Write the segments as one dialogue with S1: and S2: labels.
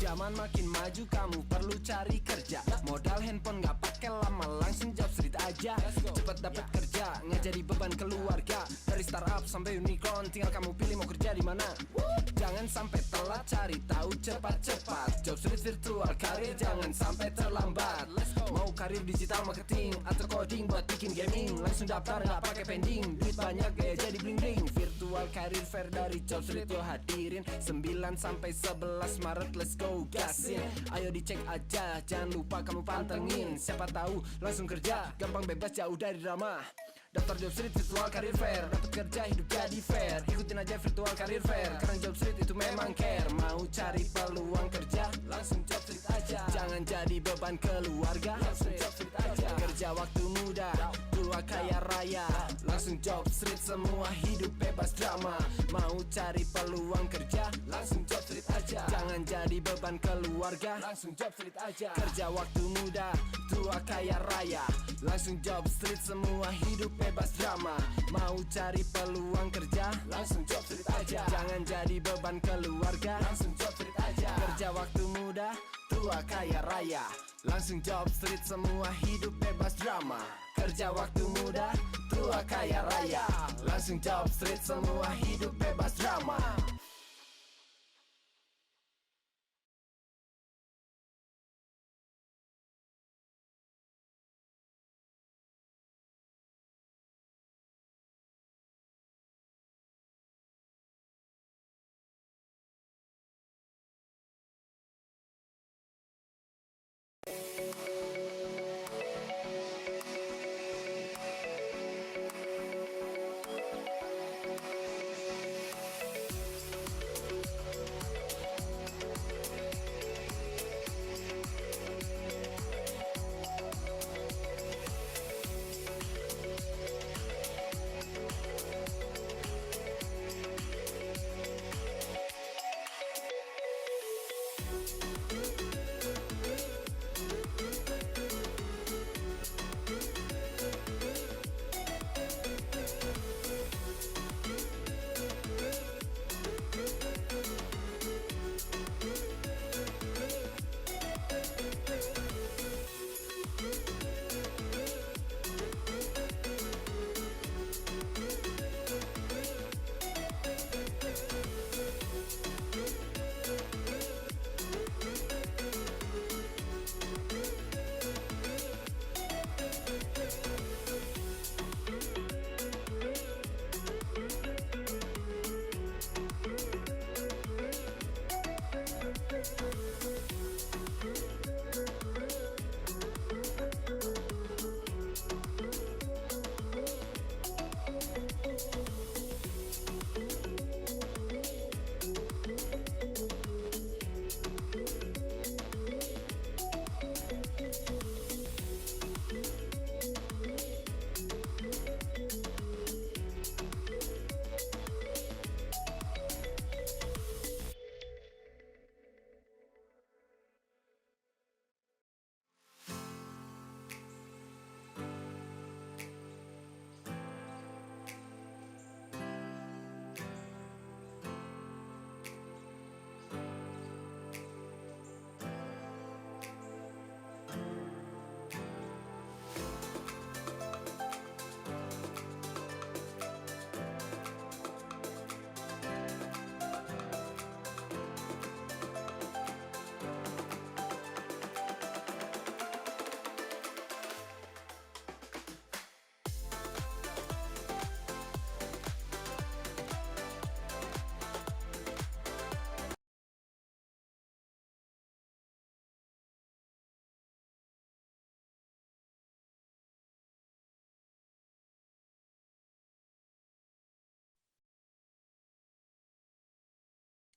S1: Zaman makin maju, kamu perlu cari kerja. Modal handphone nggak pakai lama, langsung job street aja. Cepat dapat kerja, nggak jadi beban keluarga. Dari startup sampai unicorn, tinggal kamu pilih mau kerja di mana. Jangan sampai telat, cari tahu cepat-cepat. Job street virtual karir, jangan sampai terlambat. Mau karir digital marketing atau coding buat bikin gaming, langsung daftar nggak pakai pending. Duit banyak gaya jadi bling bling. Virtual karir fair dari Job Street yo hadirin 9 sampai 11 Maret, let's go gasin. Ayo dicek aja, jangan lupa kamu pantengin. Siapa tahu langsung kerja, gampang bebas jauh dari drama. Daftar Job Street Virtual Career Fair, dapat kerja hidup jadi fair. Ikutin aja Virtual Career Fair, karena Job Street itu memang care. Mau cari peluang kerja, langsung Job Street aja. Jangan jadi beban keluarga, langsung Job Street aja. Kerja waktu muda, tua kaya raya, langsung Job Street, semua hidup bebas drama. Mau cari peluang kerja, langsung Job Street aja. Jangan jadi beban keluarga, langsung Job Street aja. Kerja waktu muda, tua kaya raya, langsung Job Street, semua hidup bebas drama. Mau cari peluang kerja, langsung Job Street aja. Jangan jadi beban keluarga, langsung Job Street aja. Kerja waktu muda, tua kaya raya, langsung Job Street, semua hidup bebas drama. Kerja waktu muda, tua kaya raya, langsung Job Street, semua hidup bebas drama.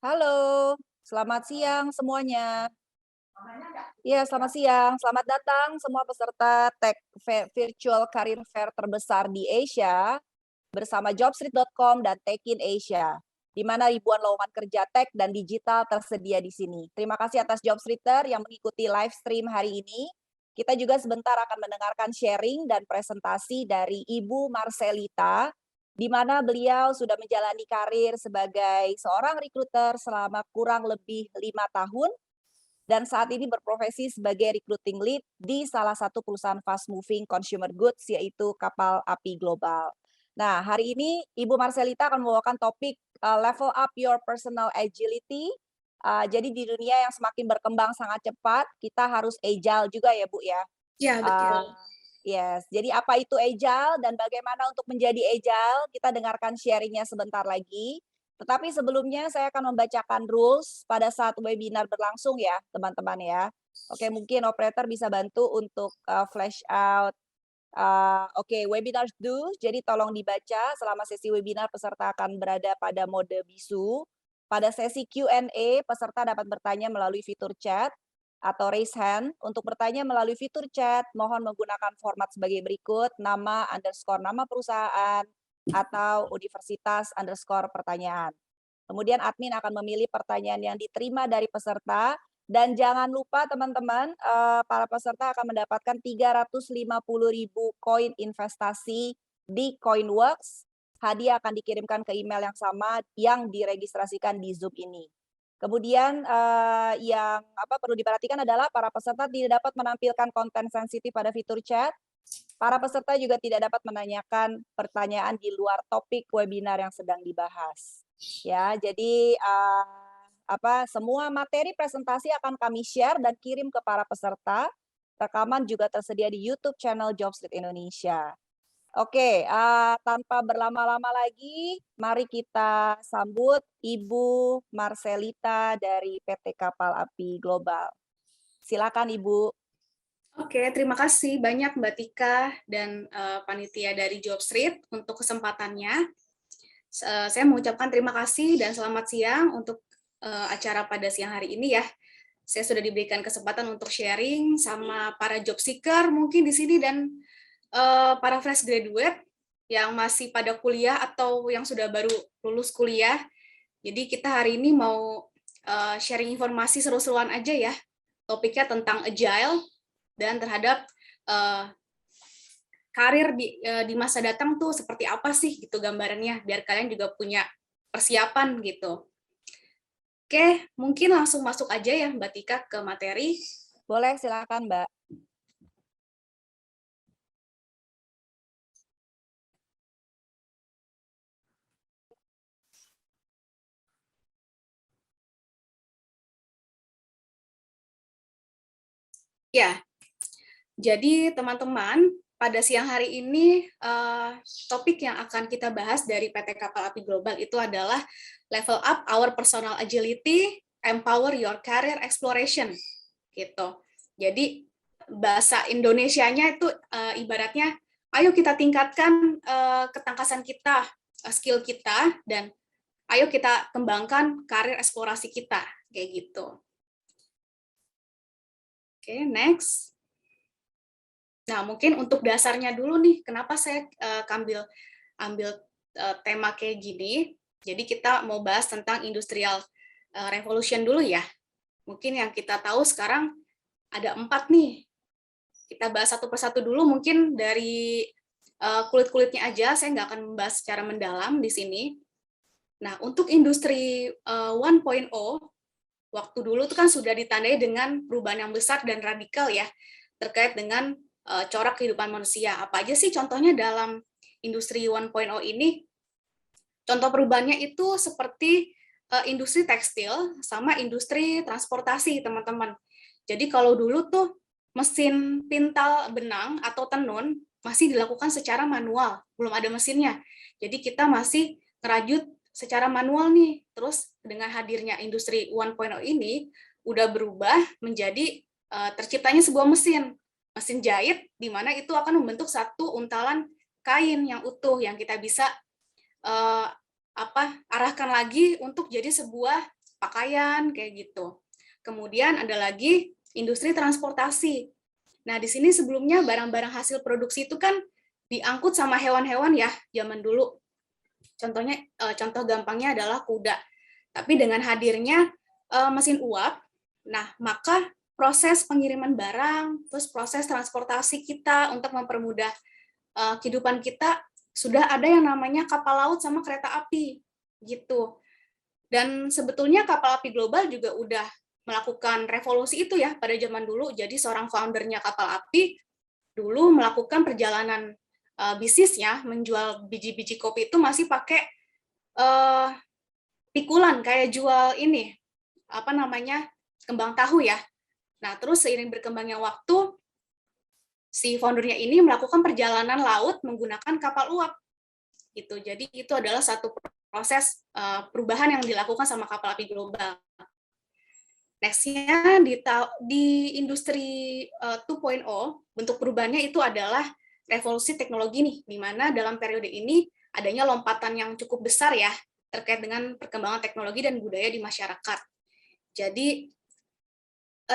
S2: Halo, selamat siang semuanya. Iya, selamat siang. Selamat datang semua peserta Tech Virtual Career Fair terbesar di Asia bersama jobstreet.com dan Tekin Asia, di mana ribuan lowongan kerja tech dan digital tersedia di sini. Terima kasih atas Jobstreeter yang mengikuti live stream hari ini. Kita juga sebentar akan mendengarkan sharing dan presentasi dari Ibu Marcelita, di mana beliau sudah menjalani karir sebagai seorang recruiter selama kurang lebih 5 tahun dan saat ini berprofesi sebagai recruiting lead di salah satu perusahaan fast moving consumer goods yaitu Kapal Api Global. Nah, hari ini Ibu Marcelita akan membawakan topik level up your personal agility. Jadi di dunia yang semakin berkembang sangat cepat, kita harus agile juga ya Bu ya.
S3: Ya, betul.
S2: Yes, jadi apa itu agile dan bagaimana untuk menjadi agile? Kita dengarkan sharingnya sebentar lagi. Tetapi sebelumnya saya akan membacakan rules pada saat webinar berlangsung ya, teman-teman ya. Oke, mungkin operator bisa bantu untuk flash out. Oke, webinar do, jadi tolong dibaca selama sesi webinar peserta akan berada pada mode bisu. Pada sesi Q&A, peserta dapat bertanya melalui fitur chat atau raise hand. Untuk bertanya melalui fitur chat, mohon menggunakan format sebagai berikut, nama underscore nama perusahaan, atau universitas_pertanyaan. Kemudian admin akan memilih pertanyaan yang diterima dari peserta dan jangan lupa teman-teman, para peserta akan mendapatkan 350.000 koin investasi di Coinworks. Hadiah akan dikirimkan ke email yang sama yang diregistrasikan di Zoom ini. Kemudian yang perlu diperhatikan adalah para peserta tidak dapat menampilkan konten sensitif pada fitur chat. Para peserta juga tidak dapat menanyakan pertanyaan di luar topik webinar yang sedang dibahas. Ya, jadi semua materi presentasi akan kami share dan kirim ke para peserta. Rekaman juga tersedia di YouTube channel Jobstreet Indonesia. Oke, tanpa berlama-lama lagi, mari kita sambut Ibu Marcelita dari PT Kapal Api Global. Silakan Ibu.
S3: Oke, terima kasih banyak Mbak Tika dan panitia dari Jobstreet untuk kesempatannya. Saya mengucapkan terima kasih dan selamat siang untuk acara pada siang hari ini ya. Saya sudah diberikan kesempatan untuk sharing sama para job seeker mungkin di sini dan para fresh graduate yang masih pada kuliah atau yang sudah baru lulus kuliah. Jadi kita hari ini mau sharing informasi seru-seruan aja ya. Topiknya tentang agile dan terhadap karir di masa datang tuh seperti apa sih gitu gambarannya, biar kalian juga punya persiapan gitu. Oke, mungkin langsung masuk aja ya Mbak Tika ke materi.
S2: Boleh, silakan Mbak.
S3: Ya, jadi teman-teman, pada siang hari ini topik yang akan kita bahas dari PT Kapal Api Global itu adalah level up our personal agility, empower your career exploration, gitu. Jadi bahasa Indonesianya itu ibaratnya, ayo kita tingkatkan ketangkasan kita, skill kita, dan ayo kita kembangkan karir eksplorasi kita, kayak gitu. Oke, next. Nah, mungkin untuk dasarnya dulu nih, kenapa saya ambil tema kayak gini. Jadi kita mau bahas tentang industrial revolution dulu ya. Mungkin yang kita tahu sekarang ada 4 nih. Kita bahas satu persatu dulu, mungkin dari kulit-kulitnya aja, saya nggak akan membahas secara mendalam di sini. Nah, untuk industri 1.0, waktu dulu itu kan sudah ditandai dengan perubahan yang besar dan radikal ya, terkait dengan corak kehidupan manusia. Apa aja sih contohnya dalam industri 1.0 ini? Contoh perubahannya itu seperti industri tekstil sama industri transportasi, teman-teman. Jadi kalau dulu tuh mesin pintal benang atau tenun masih dilakukan secara manual, belum ada mesinnya. Jadi kita masih ngerajut secara manual nih. Terus dengan hadirnya industri 1.0 ini udah berubah menjadi terciptanya sebuah mesin jahit, di mana itu akan membentuk satu untalan kain yang utuh yang kita bisa arahkan lagi untuk jadi sebuah pakaian kayak gitu. Kemudian ada lagi industri transportasi. Nah, di sini sebelumnya barang-barang hasil produksi itu kan diangkut sama hewan-hewan ya zaman dulu. Contohnya contoh gampangnya adalah kuda. Tapi dengan hadirnya mesin uap, nah maka proses pengiriman barang, terus proses transportasi kita untuk mempermudah kehidupan kita, sudah ada yang namanya kapal laut sama kereta api, gitu. Dan sebetulnya kapal api global juga udah melakukan revolusi itu ya pada zaman dulu. Jadi seorang foundernya kapal api dulu melakukan perjalanan bisnisnya menjual biji-biji kopi itu masih pakai pikulan kayak jual ini apa namanya kembang tahu ya. Nah terus seiring berkembangnya waktu si foundernya ini melakukan perjalanan laut menggunakan kapal uap gitu. Jadi itu adalah satu proses perubahan yang dilakukan sama kapal api global. Nextnya di industri 2.0 bentuk perubahannya itu adalah revolusi teknologi nih, di mana dalam periode ini adanya lompatan yang cukup besar ya terkait dengan perkembangan teknologi dan budaya di masyarakat. Jadi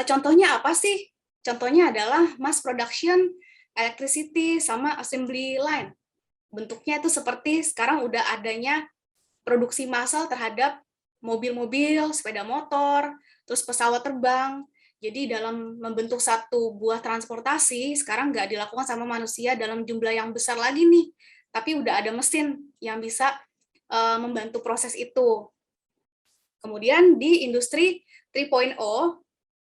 S3: contohnya apa sih? Contohnya adalah mass production, electricity, sama assembly line. Bentuknya itu seperti sekarang udah adanya produksi massal terhadap mobil-mobil, sepeda motor, terus pesawat terbang. Jadi dalam membentuk satu buah transportasi, sekarang nggak dilakukan sama manusia dalam jumlah yang besar lagi nih, tapi udah ada mesin yang bisa membantu proses itu. Kemudian di industri 3.0,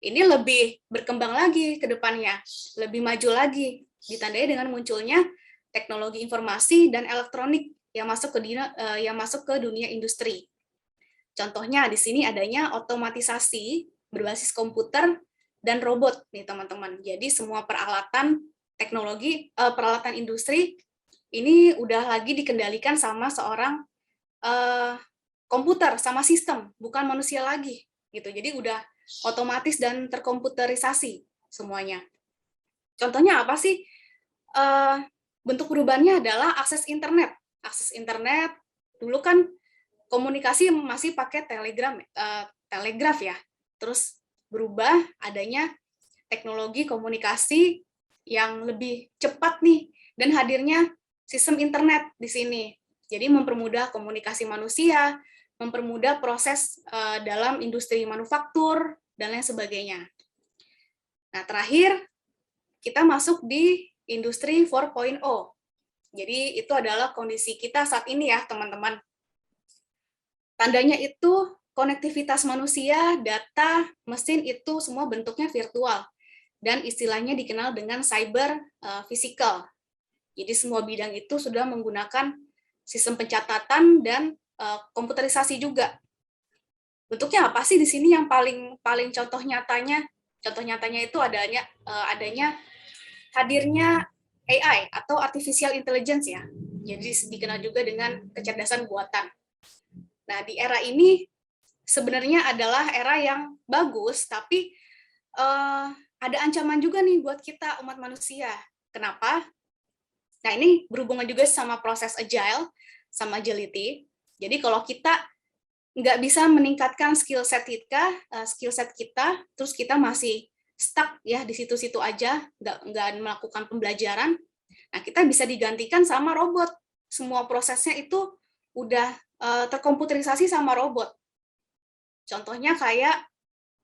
S3: ini lebih berkembang lagi ke depannya, lebih maju lagi, ditandai dengan munculnya teknologi informasi dan elektronik yang masuk ke dunia industri. Contohnya di sini adanya otomatisasi berbasis komputer dan robot nih teman-teman. Jadi semua peralatan teknologi, peralatan industri ini udah lagi dikendalikan sama seorang komputer sama sistem, bukan manusia lagi gitu. Jadi udah otomatis dan terkomputerisasi semuanya. Contohnya apa sih? Bentuk perubahannya adalah akses internet. Akses internet dulu kan komunikasi masih pakai telegraf ya. Terus berubah adanya teknologi komunikasi yang lebih cepat nih dan hadirnya sistem internet di sini. Jadi mempermudah komunikasi manusia, mempermudah proses dalam industri manufaktur dan lain sebagainya. Nah, terakhir kita masuk di industri 4.0. Jadi itu adalah kondisi kita saat ini ya, teman-teman. Tandanya itu konektivitas manusia, data, mesin itu semua bentuknya virtual dan istilahnya dikenal dengan cyber physical. Jadi semua bidang itu sudah menggunakan sistem pencatatan dan komputerisasi juga. Bentuknya apa sih di sini yang paling contoh nyatanya? Contoh nyatanya itu adanya hadirnya AI atau artificial intelligence ya. Jadi dikenal juga dengan kecerdasan buatan. Nah, di era ini sebenarnya adalah era yang bagus, tapi ada ancaman juga nih buat kita umat manusia. Kenapa? Nah, ini berhubungan juga sama proses agile, sama agility. Jadi kalau kita nggak bisa meningkatkan skill set kita, terus kita masih stuck ya di situ-situ aja, nggak melakukan pembelajaran, nah kita bisa digantikan sama robot. Semua prosesnya itu udah terkomputerisasi sama robot. Contohnya kayak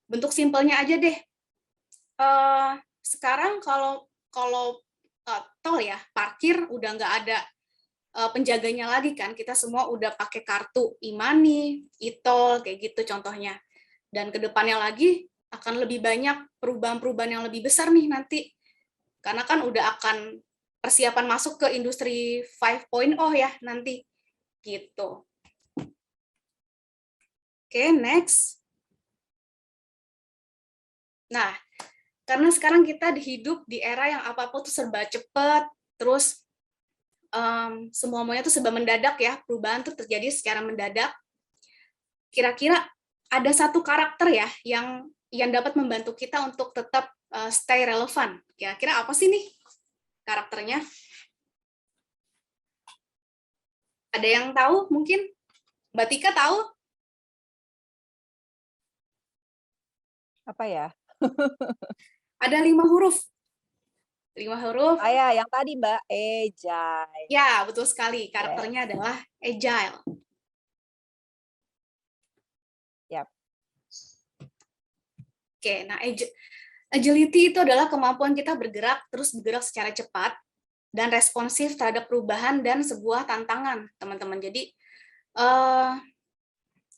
S3: bentuk simpelnya aja deh. Sekarang kalau tol ya, parkir udah nggak ada penjaganya lagi kan, kita semua udah pakai kartu e-money, e-tol, kayak gitu contohnya. Dan kedepannya lagi akan lebih banyak perubahan-perubahan yang lebih besar nih nanti. Karena kan udah akan persiapan masuk ke industri 5.0 ya nanti. Gitu. Oke, next. Nah, karena sekarang kita hidup di era yang apa-apa tuh serba cepat, terus semuanya tuh serba mendadak ya, perubahan tuh terjadi secara mendadak. Kira-kira ada satu karakter ya yang dapat membantu kita untuk tetap stay relevan. Kira-kira apa sih nih karakternya? Ada yang tahu mungkin? Mbak Tika tahu?
S2: Apa ya?
S3: Ada 5 huruf. 5 huruf.
S2: Yang tadi Mbak, agile.
S3: Ya, betul sekali. Karakternya adalah agile.
S2: Yap.
S3: Oke, nah agility itu adalah kemampuan kita bergerak secara cepat dan responsif terhadap perubahan dan sebuah tantangan, teman-teman. Jadi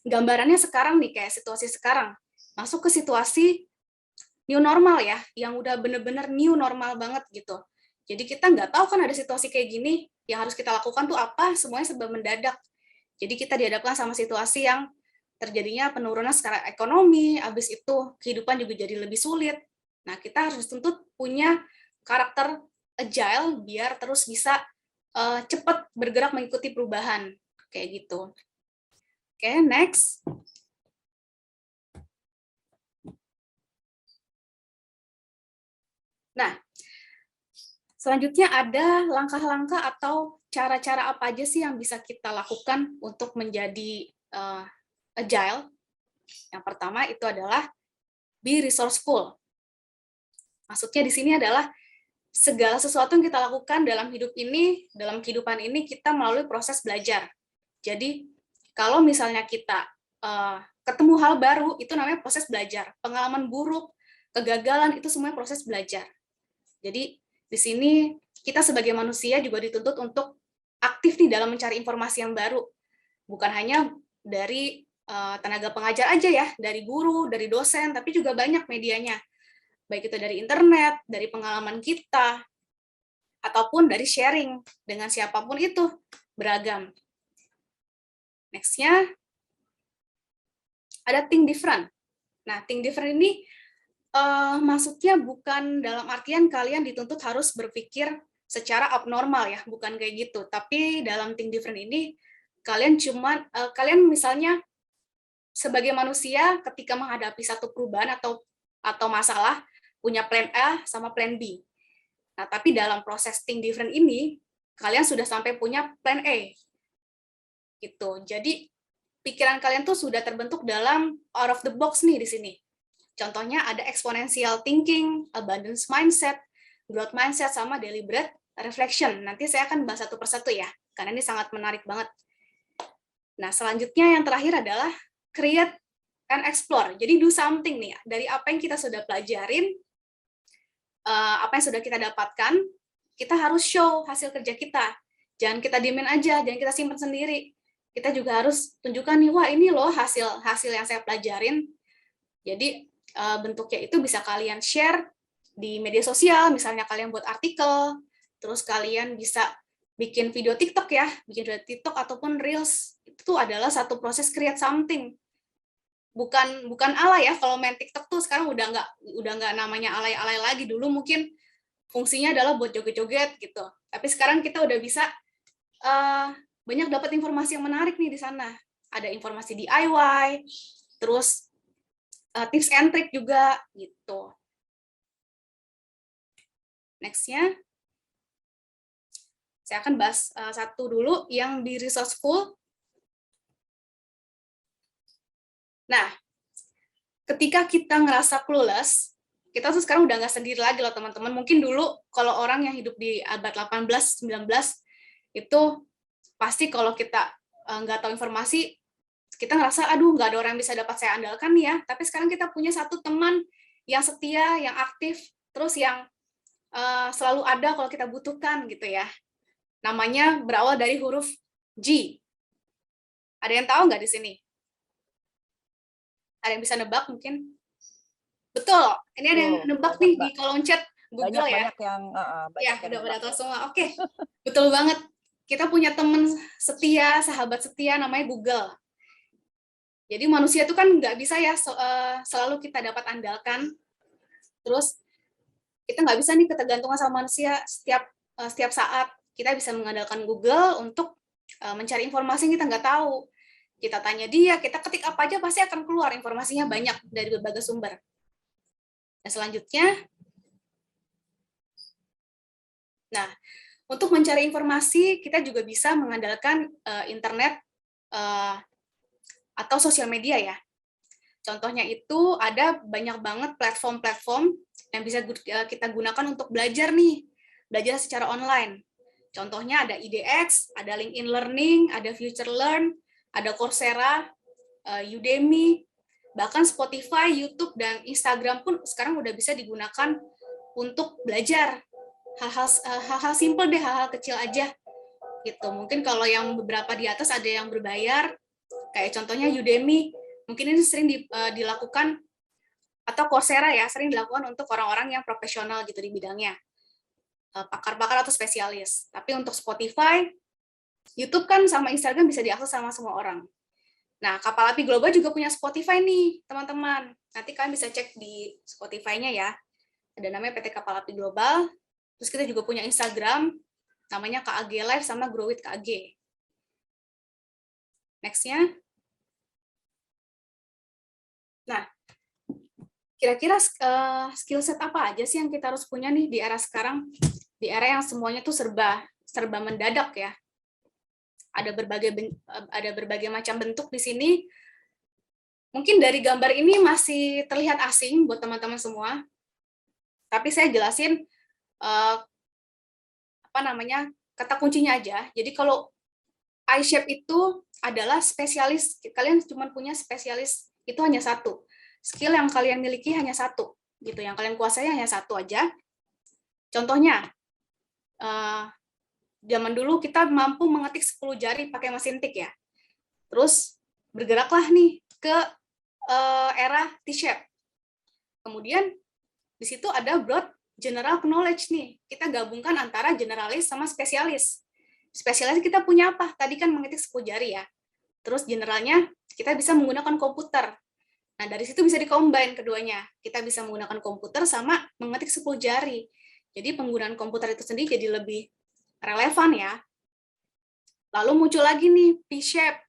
S3: gambarannya sekarang nih, kayak situasi sekarang. masuk ke situasi new normal ya, yang udah bener-bener new normal banget gitu. Jadi kita nggak tahu kan ada situasi kayak gini, yang harus kita lakukan tuh apa, semuanya serba mendadak. Jadi kita dihadapkan sama situasi yang terjadinya penurunan secara ekonomi, habis itu kehidupan juga jadi lebih sulit. Nah, kita harus tuntut punya karakter agile biar terus bisa cepat bergerak mengikuti perubahan. Kayak gitu. Oke, next. Nah, selanjutnya ada langkah-langkah atau cara-cara apa aja sih yang bisa kita lakukan untuk menjadi agile. Yang pertama itu adalah be resourceful. Maksudnya di sini adalah segala sesuatu yang kita lakukan dalam hidup ini, dalam kehidupan ini, kita melalui proses belajar. Jadi, kalau misalnya kita ketemu hal baru, itu namanya proses belajar. Pengalaman buruk, kegagalan, itu semuanya proses belajar. Jadi, di sini kita sebagai manusia juga dituntut untuk aktif nih dalam mencari informasi yang baru. Bukan hanya dari tenaga pengajar aja ya, dari guru, dari dosen, tapi juga banyak medianya. Baik itu dari internet, dari pengalaman kita, ataupun dari sharing dengan siapapun itu, beragam. Next-nya, ada think different. Nah, think different ini maksudnya bukan dalam artian kalian dituntut harus berpikir secara abnormal ya, bukan kayak gitu. Tapi dalam think different ini, kalian misalnya sebagai manusia ketika menghadapi satu perubahan atau masalah, punya plan A sama plan B. Nah, tapi dalam proses think different ini, kalian sudah sampai punya plan A. Gitu. Jadi, pikiran kalian tuh sudah terbentuk dalam out of the box nih di sini. Contohnya ada exponential thinking, abundance mindset, growth mindset, sama deliberate reflection. Nanti saya akan bahas satu persatu ya, karena ini sangat menarik banget. Nah, selanjutnya yang terakhir adalah create and explore. Jadi do something nih, dari apa yang kita sudah pelajarin, apa yang sudah kita dapatkan, kita harus show hasil kerja kita. Jangan kita diemin aja, jangan kita simpan sendiri. Kita juga harus tunjukkan nih, wah ini loh hasil yang saya pelajarin. Jadi bentuknya itu bisa kalian share di media sosial, misalnya kalian buat artikel, terus kalian bisa bikin video TikTok ya, bikin video TikTok ataupun Reels. Itu adalah satu proses create something. Bukan alay ya, kalau main TikTok tuh sekarang udah nggak namanya alay-alay lagi. Dulu mungkin fungsinya adalah buat joget-joget gitu. Tapi sekarang kita udah bisa banyak dapat informasi yang menarik nih di sana. Ada informasi DIY, terus tips and trick juga gitu. Next-nya, saya akan bahas satu dulu yang di resourceful. Nah, ketika kita ngerasa clueless, kita tuh sekarang udah nggak sendiri lagi loh teman-teman. Mungkin dulu kalau orang yang hidup di abad 18, 19, itu pasti kalau kita nggak tahu informasi, kita ngerasa, aduh nggak ada orang yang bisa dapat saya andalkan nih ya. Tapi sekarang kita punya satu teman yang setia, yang aktif, terus yang selalu ada kalau kita butuhkan gitu ya. Namanya berawal dari huruf G. Ada yang tahu nggak di sini? Ada yang bisa nebak mungkin? Betul, ini ada yang nebak nih di kolom chat Google ya.
S2: Banyak yang
S3: udah tahu semua. Oke, betul banget. Kita punya teman setia, sahabat setia namanya Google. Jadi manusia itu kan nggak bisa ya selalu kita dapat andalkan. Terus kita nggak bisa nih ketergantungan sama manusia setiap saat. Kita bisa mengandalkan Google untuk mencari informasi yang kita nggak tahu. Kita tanya dia, kita ketik apa aja pasti akan keluar informasinya banyak dari berbagai sumber. Dan selanjutnya, nah, untuk mencari informasi, kita juga bisa mengandalkan internet atau sosial media ya. Contohnya itu ada banyak banget platform-platform yang bisa kita gunakan untuk belajar nih, belajar secara online. Contohnya ada IDX, ada LinkedIn Learning, ada Future Learn, ada Coursera, Udemy, bahkan Spotify, YouTube, dan Instagram pun sekarang udah bisa digunakan untuk belajar. Hal-hal simple deh, hal-hal kecil aja. Gitu. Mungkin kalau yang beberapa di atas ada yang berbayar, kayak contohnya Udemy, mungkin ini sering dilakukan atau Coursera ya, sering dilakukan untuk orang-orang yang profesional gitu di bidangnya, pakar-pakar atau spesialis. Tapi untuk Spotify, YouTube kan sama Instagram bisa diakses sama semua orang. Nah, Kapal Api Global juga punya Spotify nih, teman-teman. Nanti kalian bisa cek di Spotify-nya ya. Ada namanya PT Kapal Api Global. Terus kita juga punya Instagram, namanya KAG Live sama Grow with KAG. Next-nya. Nah, kira-kira skill set apa aja sih yang kita harus punya nih di era sekarang? Di era yang semuanya tuh serba mendadak ya. Ada berbagai macam bentuk di sini. Mungkin dari gambar ini masih terlihat asing buat teman-teman semua. Tapi saya jelasin kata kuncinya aja. Jadi kalau iShape itu adalah spesialis, kalian cuma punya spesialis itu hanya satu. Skill yang kalian miliki hanya satu, gitu. Yang kalian kuasai hanya satu aja. Contohnya, zaman dulu kita mampu mengetik 10 jari pakai mesin tik ya. Terus bergeraklah nih ke era T-shape. Kemudian di situ ada broad general knowledge nih. Kita gabungkan antara generalis sama spesialis. Spesialis kita punya apa? Tadi kan mengetik 10 jari ya. Terus generalnya kita bisa menggunakan komputer. Nah, dari situ bisa dikombin keduanya. Kita bisa menggunakan komputer sama mengetik 10 jari. Jadi penggunaan komputer itu sendiri jadi lebih relevan ya. Lalu muncul lagi nih P-shape.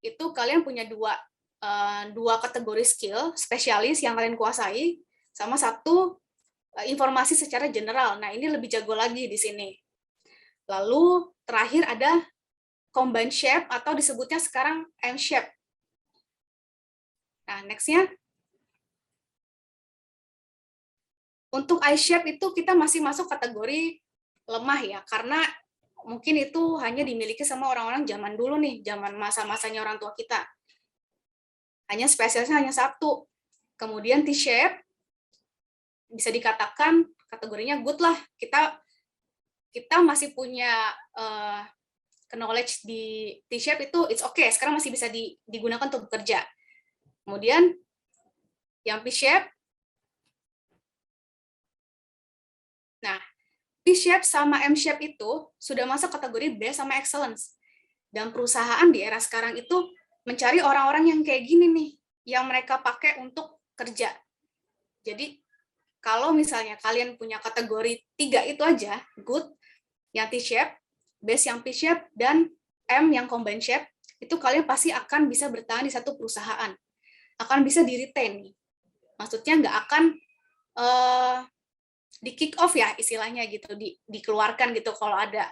S3: Itu kalian punya dua kategori skill, spesialis yang kalian kuasai, sama satu informasi secara general. Nah, ini lebih jago lagi di sini. Lalu terakhir ada combine shape atau disebutnya sekarang M-shape. Nah, next-nya. Untuk I-shape itu kita masih masuk kategori lemah ya, karena mungkin itu hanya dimiliki sama orang-orang zaman dulu nih, zaman masa-masanya orang tua kita. Hanya spesialisnya hanya satu. Kemudian T-shape, bisa dikatakan kategorinya good lah. Kita masih punya knowledge di T-shape itu it's okay, sekarang masih bisa digunakan untuk bekerja. Kemudian yang P-shape, nah P-shape sama M-shape itu sudah masuk kategori best sama excellence. Dan perusahaan di era sekarang itu mencari orang-orang yang kayak gini nih, yang mereka pakai untuk kerja. Jadi kalau misalnya kalian punya kategori 3 itu aja, good, yang T-shape, best yang P-shape, dan M yang combine shape, itu kalian pasti akan bisa bertahan di satu perusahaan. Akan bisa di-retain nih. Maksudnya nggak akan di kick off ya istilahnya gitu, dikeluarkan gitu kalau ada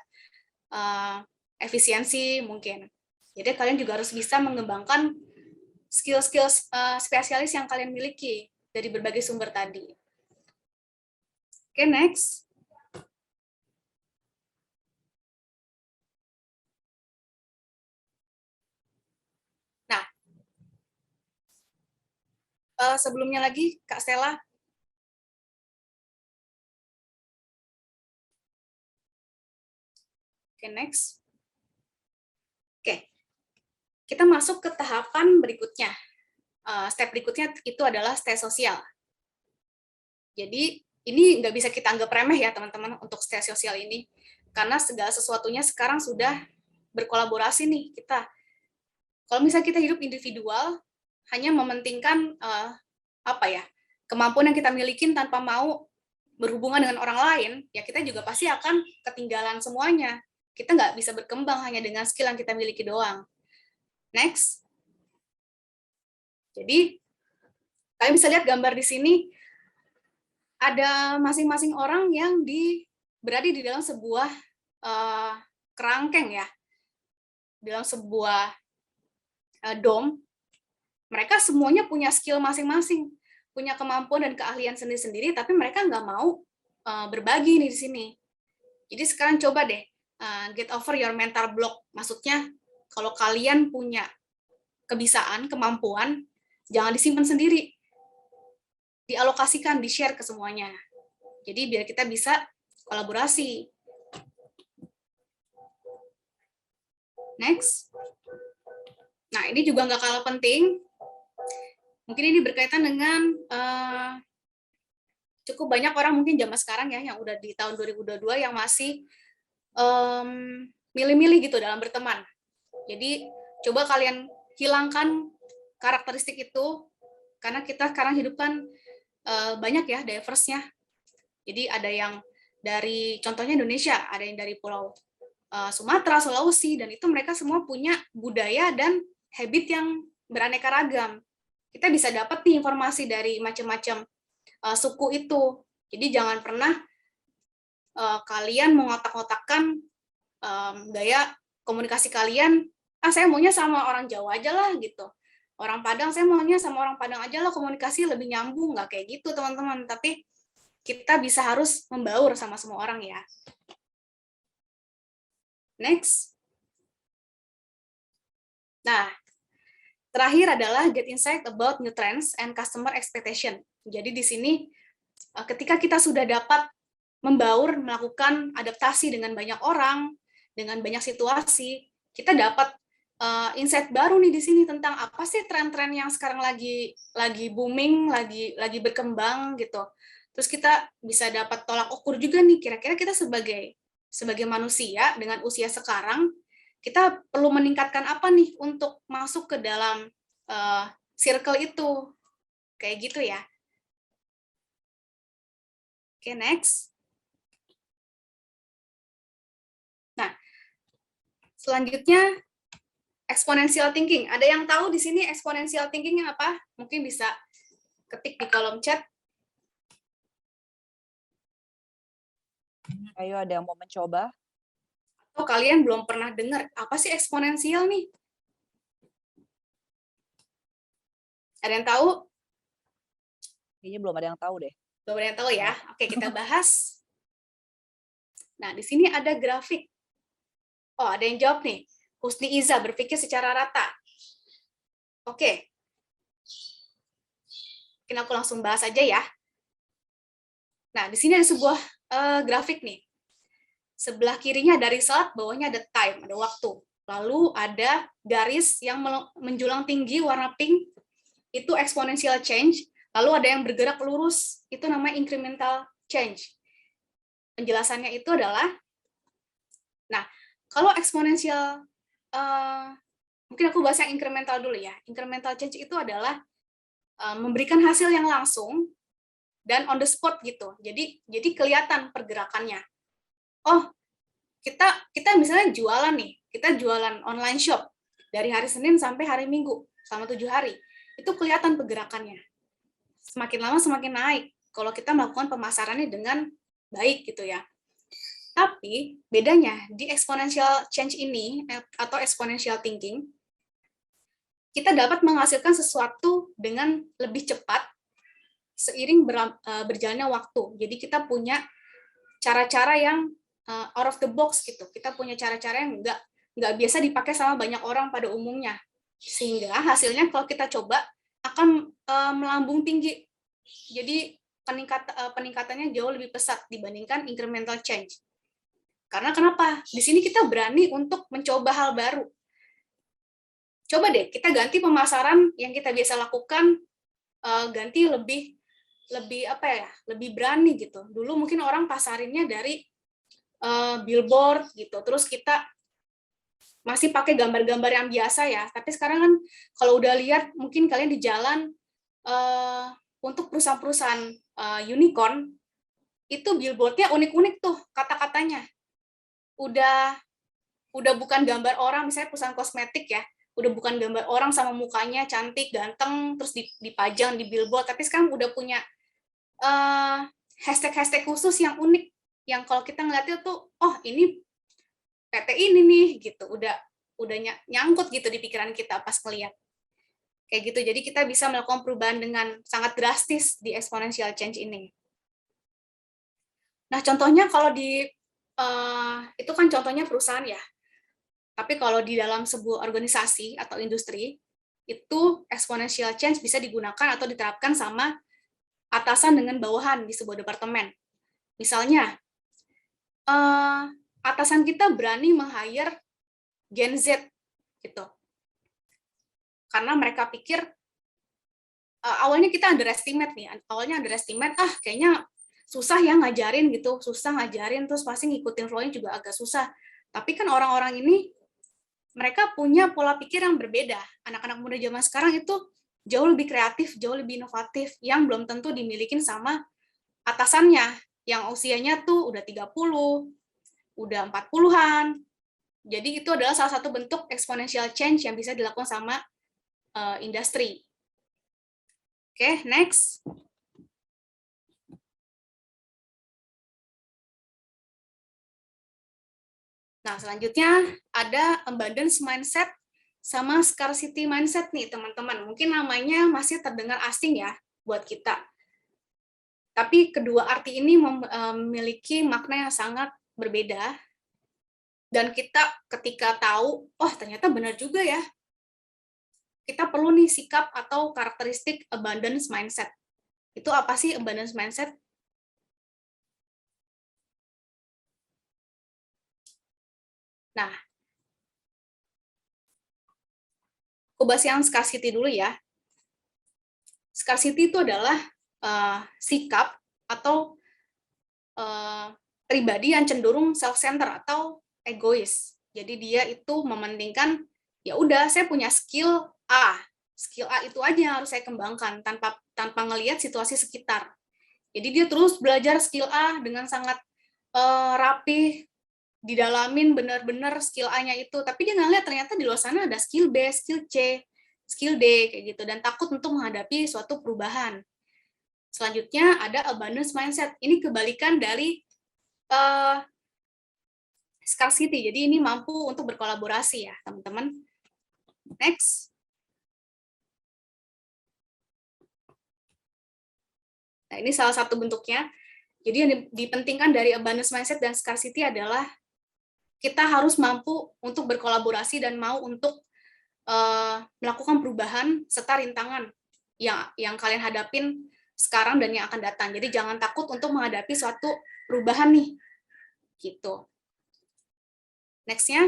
S3: efisiensi mungkin. Jadi kalian juga harus bisa mengembangkan skill-skill spesialis yang kalian miliki dari berbagai sumber tadi. Oke, next. Nah, sebelumnya lagi, Kak Stella. Oke, next. Oke, kita masuk ke tahapan berikutnya. Step berikutnya itu adalah stay sosial. Jadi, ini nggak bisa kita anggap remeh ya, teman-teman, untuk stay sosial ini. Karena segala sesuatunya sekarang sudah berkolaborasi nih kita. Kalau misalnya kita hidup individual, hanya mementingkan kemampuan yang kita miliki tanpa mau berhubungan dengan orang lain, ya kita juga pasti akan ketinggalan semuanya. Kita nggak bisa berkembang hanya dengan skill yang kita miliki doang. Next. Jadi, kalian bisa lihat gambar di sini, ada masing-masing orang yang berada di dalam sebuah kerangkeng ya, dalam sebuah dom. Mereka semuanya punya skill masing-masing, punya kemampuan dan keahlian sendiri-sendiri, tapi mereka nggak mau berbagi nih di sini. Jadi sekarang coba deh, get over your mental block. Maksudnya, kalau kalian punya kebisaan, kemampuan, jangan disimpan sendiri. Dialokasikan, di-share ke semuanya. Jadi biar kita bisa kolaborasi. Next. Nah, ini juga nggak kalah penting. Mungkin ini berkaitan dengan cukup banyak orang mungkin zaman sekarang ya yang udah di tahun 2022 yang masih milih-milih gitu dalam berteman. Jadi coba kalian hilangkan karakteristik itu, karena kita sekarang hidup kan banyak ya diverse-nya. Jadi ada yang dari, contohnya Indonesia, ada yang dari Pulau Sumatera, Sulawesi, dan itu mereka semua punya budaya dan habit yang beraneka ragam. Kita bisa dapat nih informasi dari macam-macam suku itu. Jadi jangan pernah kalian mengotak-otakkan gaya komunikasi kalian, saya maunya sama orang Jawa aja lah gitu. Orang Padang, saya maunya sama orang Padang aja lah, komunikasi lebih nyambung, nggak kayak gitu teman-teman. Tapi kita bisa harus membaur sama semua orang ya. Next. Nah, terakhir adalah get insight about new trends and customer expectation. Jadi di sini ketika kita sudah dapat membaur, melakukan adaptasi dengan banyak orang, dengan banyak situasi, kita dapat insight baru nih di sini tentang apa sih tren-tren yang sekarang lagi booming, lagi berkembang gitu. Terus kita bisa dapat tolak ukur juga nih, kira-kira kita sebagai manusia dengan usia sekarang, kita perlu meningkatkan apa nih untuk masuk ke dalam circle itu. Kayak gitu ya. Oke, next. Nah, selanjutnya exponential thinking. Ada yang tahu di sini exponential thinking-nya apa? Mungkin bisa ketik di kolom chat.
S2: Ayo, ada yang mau mencoba?
S3: Atau kalian belum pernah dengar, apa sih eksponensial nih? Ada yang tahu?
S2: Kayaknya belum ada yang tahu deh.
S3: Belum ada yang tahu ya? Oke, kita bahas. Nah, di sini ada grafik. Oh, ada yang jawab nih. Husni Iza, berpikir secara rata. Oke. Mungkin aku langsung bahas aja ya. Nah, di sini ada sebuah grafik nih. Sebelah kirinya ada result, bawahnya ada time, ada waktu. Lalu ada garis yang menjulang tinggi warna pink, itu exponential change. Lalu ada yang bergerak lurus, itu namanya incremental change. Penjelasannya itu adalah, nah, kalau exponential, mungkin aku bahas yang incremental dulu ya. Incremental change itu adalah memberikan hasil yang langsung dan on the spot gitu. Jadi kelihatan pergerakannya. Oh, kita misalnya jualan nih, kita jualan online shop dari hari Senin sampai hari Minggu selama 7 hari. Itu kelihatan pergerakannya. Semakin lama semakin naik kalau kita melakukan pemasarannya dengan baik gitu ya. Tapi bedanya di exponential change ini atau exponential thinking, kita dapat menghasilkan sesuatu dengan lebih cepat seiring berjalannya waktu. Jadi kita punya cara-cara yang out of the box gitu. Kita punya cara-cara yang nggak biasa dipakai sama banyak orang pada umumnya. Sehingga hasilnya kalau kita coba akan melambung tinggi. Jadi peningkatannya jauh lebih pesat dibandingkan incremental change. Karena kenapa? Di sini kita berani untuk mencoba hal baru. Coba deh kita ganti pemasaran yang kita biasa lakukan, ganti lebih apa ya? Lebih berani gitu. Dulu mungkin orang pasarinnya dari billboard gitu. Terus kita masih pakai gambar-gambar yang biasa ya. Tapi sekarang kan kalau udah lihat mungkin kalian di jalan untuk perusahaan-perusahaan unicorn itu billboardnya unik-unik tuh kata-katanya. Udah bukan gambar orang, misalnya perusahaan kosmetik ya, udah bukan gambar orang sama mukanya cantik, ganteng, terus dipajang di billboard, tapi sekarang udah punya hashtag-hashtag khusus yang unik, yang kalau kita ngeliatnya tuh, oh ini PT ini nih, gitu, udah nyangkut gitu di pikiran kita pas ngeliat. Kayak gitu, jadi kita bisa melakukan perubahan dengan sangat drastis di exponential change ini. Nah, contohnya kalau itu kan contohnya perusahaan ya. Tapi kalau di dalam sebuah organisasi atau industri, itu exponential change bisa digunakan atau diterapkan sama atasan dengan bawahan di sebuah departemen. Misalnya, atasan kita berani meng-hire Gen Z, gitu. Karena mereka pikir awalnya kita underestimate nih, kayaknya susah ya ngajarin gitu, terus pasti ngikutin flow-nya juga agak susah. Tapi kan orang-orang ini mereka punya pola pikir yang berbeda. Anak-anak muda zaman sekarang itu jauh lebih kreatif, jauh lebih inovatif, yang belum tentu dimiliki sama atasannya, yang usianya tuh udah 30, udah 40-an. Jadi itu adalah salah satu bentuk exponential change yang bisa dilakukan sama industri. Oke, next. Nah, selanjutnya ada abundance mindset sama scarcity mindset nih, teman-teman. Mungkin namanya masih terdengar asing ya buat kita. Tapi kedua arti ini memiliki makna yang sangat berbeda. Dan kita ketika tahu, oh ternyata benar juga ya, kita perlu nih sikap atau karakteristik abundance mindset. Itu apa sih abundance mindset? Nah, aku bahas yang scarcity dulu ya. Scarcity itu adalah sikap atau pribadi yang cenderung self-center atau egois. Jadi dia itu mementingkan, ya udah saya punya skill A itu aja yang harus saya kembangkan tanpa ngelihat situasi sekitar. Jadi dia terus belajar skill A dengan sangat rapih, didalamin benar-benar skill A-nya itu, tapi dia nggak lihat ternyata di luar sana ada skill B, skill C, skill D, kayak gitu, dan takut untuk menghadapi suatu perubahan. Selanjutnya ada abundance mindset. Ini kebalikan dari scarcity, jadi ini mampu untuk berkolaborasi ya, teman-teman. Next. Nah, ini salah satu bentuknya. Jadi yang dipentingkan dari abundance mindset dan scarcity adalah kita harus mampu untuk berkolaborasi dan mau untuk melakukan perubahan serta rintangan yang kalian hadapin sekarang dan yang akan datang. Jadi jangan takut untuk menghadapi suatu perubahan nih. Gitu. Next-nya.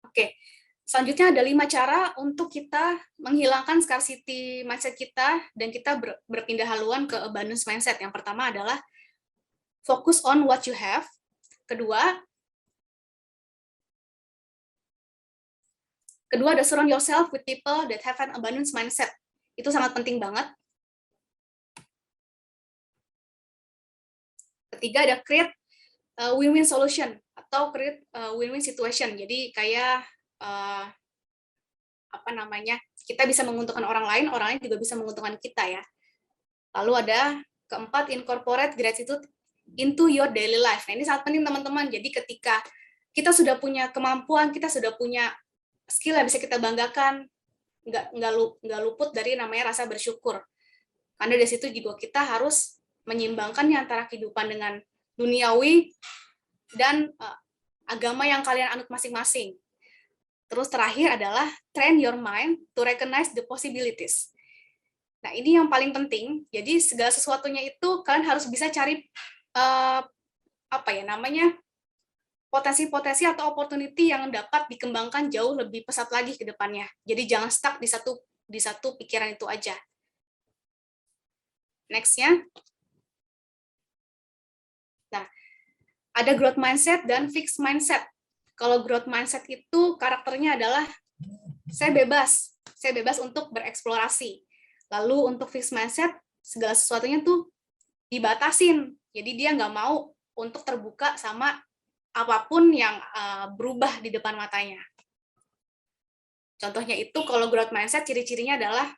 S3: Oke. Selanjutnya ada 5 cara untuk kita menghilangkan scarcity mindset kita dan kita berpindah haluan ke abundance mindset. Yang pertama adalah focus on what you have. Kedua ada surround yourself with people that have an abundance mindset. Itu sangat penting banget. Ketiga ada create win-win solution atau create win-win situation. Jadi kayak kita bisa menguntungkan orang lain juga bisa menguntungkan kita ya. Lalu ada keempat, incorporate gratitude into your daily life. Nah, ini sangat penting teman-teman. Jadi ketika kita sudah punya kemampuan, kita sudah punya skill yang bisa kita banggakan, nggak luput dari namanya rasa bersyukur. Karena dari situ juga kita harus menyeimbangkannya antara kehidupan dengan duniawi dan agama yang kalian anut masing-masing. Terus terakhir adalah train your mind to recognize the possibilities. Nah, ini yang paling penting. Jadi segala sesuatunya itu kalian harus bisa cari potensi-potensi atau opportunity yang dapat dikembangkan jauh lebih pesat lagi ke depannya. Jadi jangan stuck di satu pikiran itu aja. Next-nya. Nah, ada growth mindset dan fixed mindset. Kalau growth mindset itu karakternya adalah saya bebas untuk bereksplorasi. Lalu untuk fixed mindset, segala sesuatunya tuh dibatasin. Jadi dia nggak mau untuk terbuka sama apapun yang berubah di depan matanya. Contohnya itu kalau growth mindset, ciri-cirinya adalah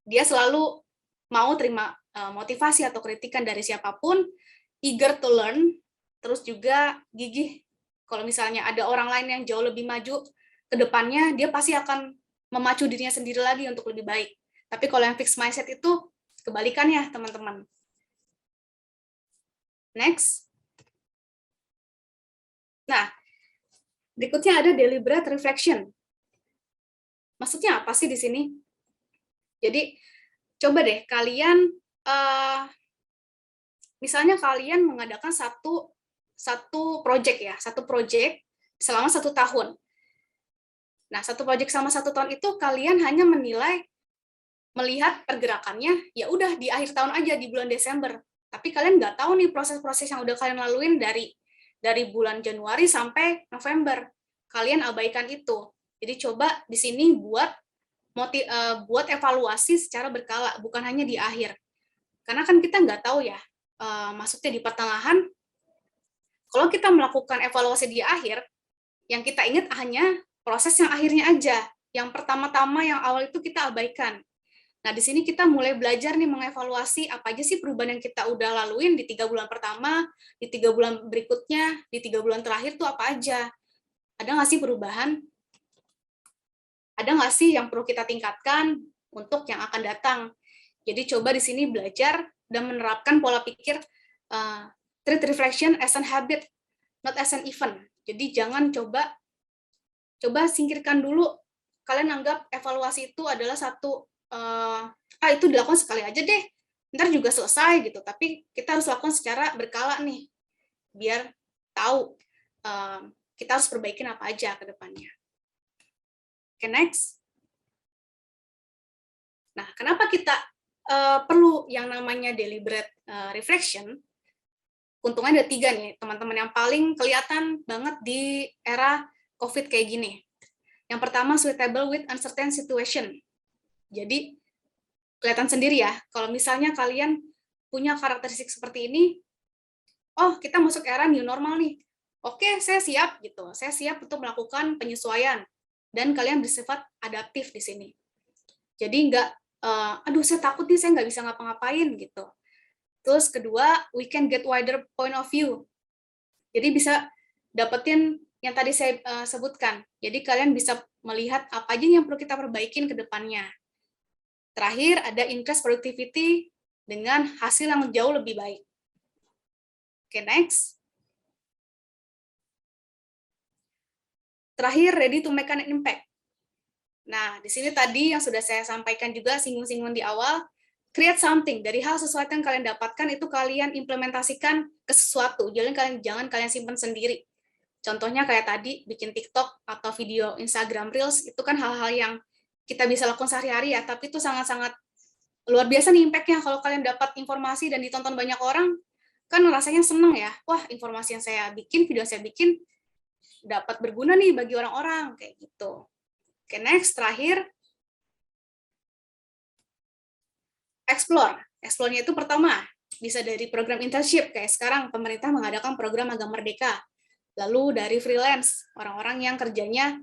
S3: dia selalu mau terima motivasi atau kritikan dari siapapun, eager to learn, terus juga gigih. Kalau misalnya ada orang lain yang jauh lebih maju ke depannya, dia pasti akan memacu dirinya sendiri lagi untuk lebih baik. Tapi kalau yang fixed mindset itu kebalikannya, teman-teman. Next. Nah, berikutnya ada deliberate reflection. Maksudnya apa sih di sini? Jadi, coba deh kalian misalnya kalian mengadakan satu project ya, satu project selama 1 tahun. Nah, satu project selama 1 tahun itu kalian hanya melihat pergerakannya, ya udah di akhir tahun aja, di bulan Desember. Tapi kalian nggak tahu nih proses-proses yang udah kalian laluin dari bulan Januari sampai November. Kalian abaikan itu. Jadi coba di sini buat evaluasi secara berkala, bukan hanya di akhir. Karena kan kita nggak tahu ya, maksudnya di pertengahan, kalau kita melakukan evaluasi di akhir, yang kita ingat hanya proses yang akhirnya aja. Yang pertama-tama, yang awal itu kita abaikan. Nah, di sini kita mulai belajar nih mengevaluasi apa aja sih perubahan yang kita udah laluin di 3 bulan pertama, di 3 bulan berikutnya, di 3 bulan terakhir tuh apa aja. Ada nggak sih perubahan? Ada nggak sih yang perlu kita tingkatkan untuk yang akan datang? Jadi coba di sini belajar dan menerapkan pola pikir treat reflection as an habit, not as an event. Jadi jangan coba singkirkan dulu. Kalian anggap evaluasi itu adalah itu dilakukan sekali aja deh, ntar juga selesai gitu. Tapi kita harus lakukan secara berkala nih, biar tahu kita harus perbaikin apa aja ke depannya. Oke, next. Nah, kenapa kita perlu yang namanya deliberate reflection? Untungnya ada 3 nih, teman-teman, yang paling kelihatan banget di era COVID kayak gini. Yang pertama, suitable with uncertain situation. Jadi, kelihatan sendiri ya, kalau misalnya kalian punya karakteristik seperti ini, oh, kita masuk era new normal nih. Oke, saya siap gitu. Saya siap untuk melakukan penyesuaian. Dan kalian bersifat adaptif di sini. Jadi nggak, aduh saya takut nih, saya nggak bisa ngapa-ngapain gitu. Terus kedua, we can get wider point of view. Jadi bisa dapetin yang tadi saya sebutkan. Jadi kalian bisa melihat apa aja yang perlu kita perbaikin ke depannya. Terakhir, ada increase productivity dengan hasil yang jauh lebih baik. Oke, next. Terakhir, ready to make an impact. Nah, di sini tadi yang sudah saya sampaikan juga, singgung-singgung di awal, create something, dari hal sesuatu yang kalian dapatkan, itu kalian implementasikan ke sesuatu, jangan kalian simpan sendiri. Contohnya kayak tadi, bikin TikTok atau video Instagram Reels, itu kan hal-hal yang kita bisa lakukan sehari-hari ya, tapi itu sangat-sangat luar biasa nih impact-nya. Kalau kalian dapat informasi dan ditonton banyak orang, kan rasanya seneng ya, wah informasi yang saya bikin, video yang saya bikin, dapat berguna nih bagi orang-orang, kayak gitu. Oke, next, terakhir, explore. Explore-nya itu pertama, bisa dari program internship, kayak sekarang pemerintah mengadakan program Magang Merdeka. Lalu dari freelance, orang-orang yang kerjanya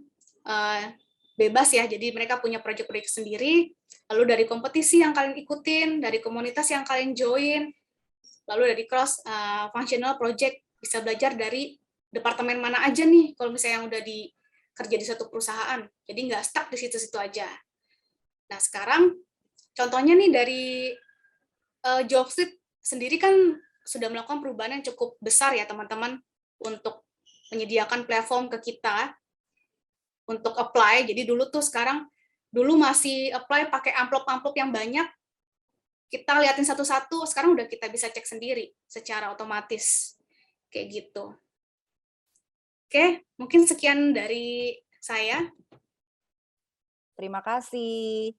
S3: bebas ya, jadi mereka punya proyek-proyek sendiri. Lalu dari kompetisi yang kalian ikutin, dari komunitas yang kalian join, lalu dari cross-functional project, bisa belajar dari departemen mana aja nih, kalau misalnya yang udah kerja di satu perusahaan. Jadi nggak stuck di situ-situ aja. Nah, sekarang contohnya nih dari Jobstreet sendiri kan sudah melakukan perubahan yang cukup besar ya teman-teman untuk menyediakan platform ke kita untuk apply. Jadi dulu masih apply pakai amplop-amplop yang banyak. Kita liatin satu-satu, sekarang udah kita bisa cek sendiri secara otomatis. Kayak gitu. Oke, mungkin sekian dari saya.
S2: Terima kasih.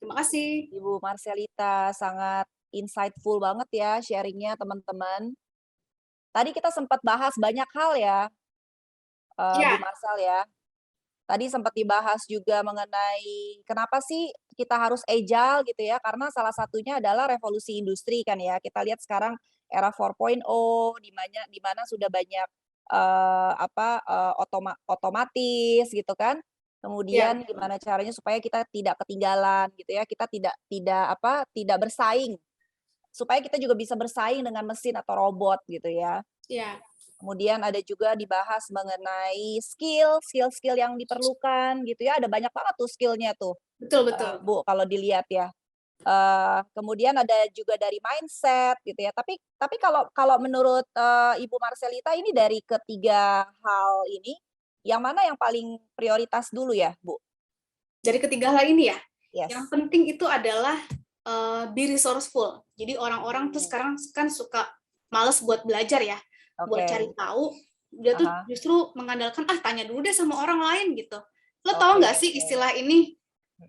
S3: Terima kasih.
S2: Ibu Marcelita, sangat insightful banget ya sharingnya teman-teman. Tadi kita sempat bahas banyak hal ya, Bu Marcel ya. Tadi sempat dibahas juga mengenai kenapa sih kita harus agile gitu ya, karena salah satunya adalah revolusi industri kan ya. Kita lihat sekarang era 4.0 di mana sudah banyak otomatis gitu kan. Kemudian gimana caranya supaya kita tidak ketinggalan gitu ya, kita tidak bersaing. Supaya kita juga bisa bersaing dengan mesin atau robot gitu ya.
S3: Iya.
S2: Kemudian ada juga dibahas mengenai skill yang diperlukan gitu ya, ada banyak banget tuh skill-nya tuh.
S3: Betul.
S2: Bu, kalau dilihat ya. Kemudian ada juga dari mindset gitu ya. Tapi kalau menurut Ibu Marcelita ini dari ketiga hal ini, yang mana yang paling prioritas dulu ya, Bu?
S3: Dari ketiga hal ini ya,
S2: Yes.
S3: yang penting itu adalah be resourceful. Jadi orang-orang tuh sekarang kan suka males buat belajar ya, buat cari
S2: Oke.
S3: tahu, dia tuh
S2: Aha.
S3: justru mengandalkan tanya dulu deh sama orang lain gitu. Lo tahu
S2: Oke,
S3: nggak sih
S2: oke.
S3: istilah ini?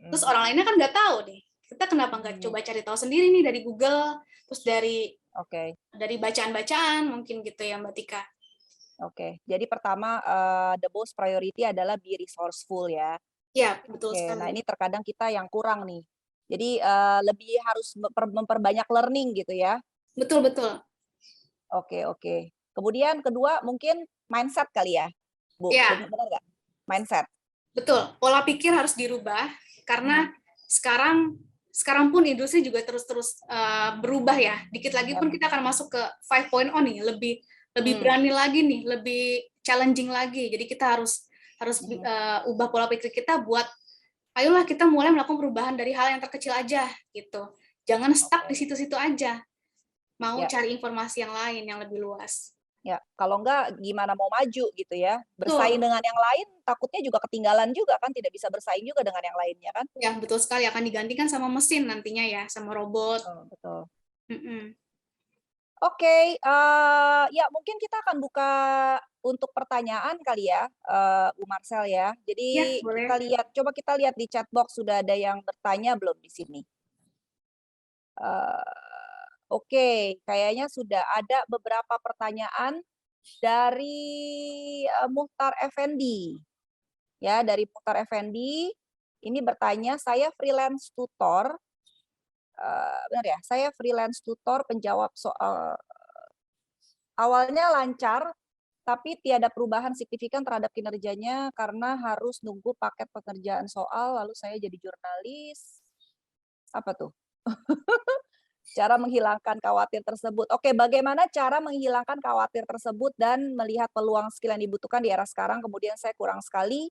S3: Terus
S2: Mm-mm.
S3: orang lainnya kan nggak tahu deh. Kita kenapa nggak
S2: Mm-mm.
S3: coba cari tahu sendiri nih dari Google, terus
S2: Oke,
S3: dari bacaan-bacaan mungkin gitu ya Mbak Tika.
S2: oke. Jadi pertama, the most priority adalah be resourceful ya.
S3: Ya, betul
S2: Oke, nah
S3: sekali.
S2: ini terkadang kita yang kurang nih. Jadi, lebih harus memperbanyak learning gitu ya.
S3: Betul, betul.
S2: Oke, oke. Kemudian kedua mungkin mindset kali ya, Bu?
S3: Ya,
S2: Benar nggak? Mindset?
S3: betul. Pola pikir harus dirubah karena
S2: Mhm.
S3: sekarang sekarang pun industri juga terus-terus berubah ya. Dikit lagi
S2: Yap.
S3: pun kita akan masuk ke 5.0 nih, lebih lebih
S2: Mmm.
S3: berani lagi nih, lebih challenging lagi. Jadi kita harus harus
S2: Mhm.
S3: ubah pola pikir kita buat ayolah kita mulai melakukan perubahan dari hal yang terkecil aja gitu. Jangan stuck di
S2: Oke.
S3: situ-situ aja. Mau
S2: Ya,
S3: cari informasi yang lain yang lebih luas.
S2: ya. Kalau enggak gimana mau maju gitu ya. Bersaing
S3: Betul.
S2: dengan yang lain takutnya juga ketinggalan juga kan, tidak bisa bersaing juga dengan yang lainnya kan?
S3: Ya, betul sekali akan digantikan sama mesin nantinya ya, sama robot.
S2: Betul, betul.
S3: Mm-mm.
S2: Oke, ya mungkin kita akan buka untuk pertanyaan kali ya, Bu Marcel ya.
S3: Ya,
S2: Jadi
S3: boleh.
S2: kita lihat, coba kita lihat di chat box sudah ada yang bertanya belum di sini? Oke, kayaknya sudah ada beberapa pertanyaan dari, Muhtar Effendi. Ya, dari Muhtar Effendi, ini bertanya, "Saya freelance tutor," benar ya? "Saya freelance tutor penjawab soal awalnya lancar, tapi tiada perubahan signifikan terhadap kinerjanya karena harus nunggu paket pengerjaan soal, lalu saya jadi jurnalis." Apa tuh? Cara menghilangkan khawatir tersebut. Oke, bagaimana cara menghilangkan khawatir tersebut dan melihat peluang skill yang dibutuhkan di era sekarang, kemudian saya kurang sekali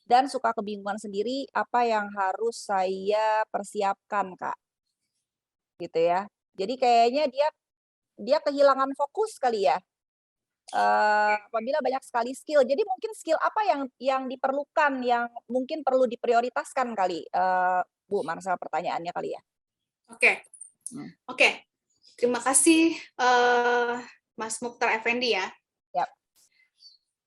S2: dan suka kebingungan sendiri, apa yang harus saya persiapkan, Kak? Gitu ya. Jadi kayaknya dia dia kehilangan fokus kali ya, apabila banyak sekali skill. Jadi mungkin skill apa yang diperlukan, yang mungkin perlu diprioritaskan kali, Bu Marcel pertanyaannya kali ya?
S3: Oke,
S2: Mmm.
S3: oke. Terima kasih Mas Mukhtar Effendi ya.
S2: Yap.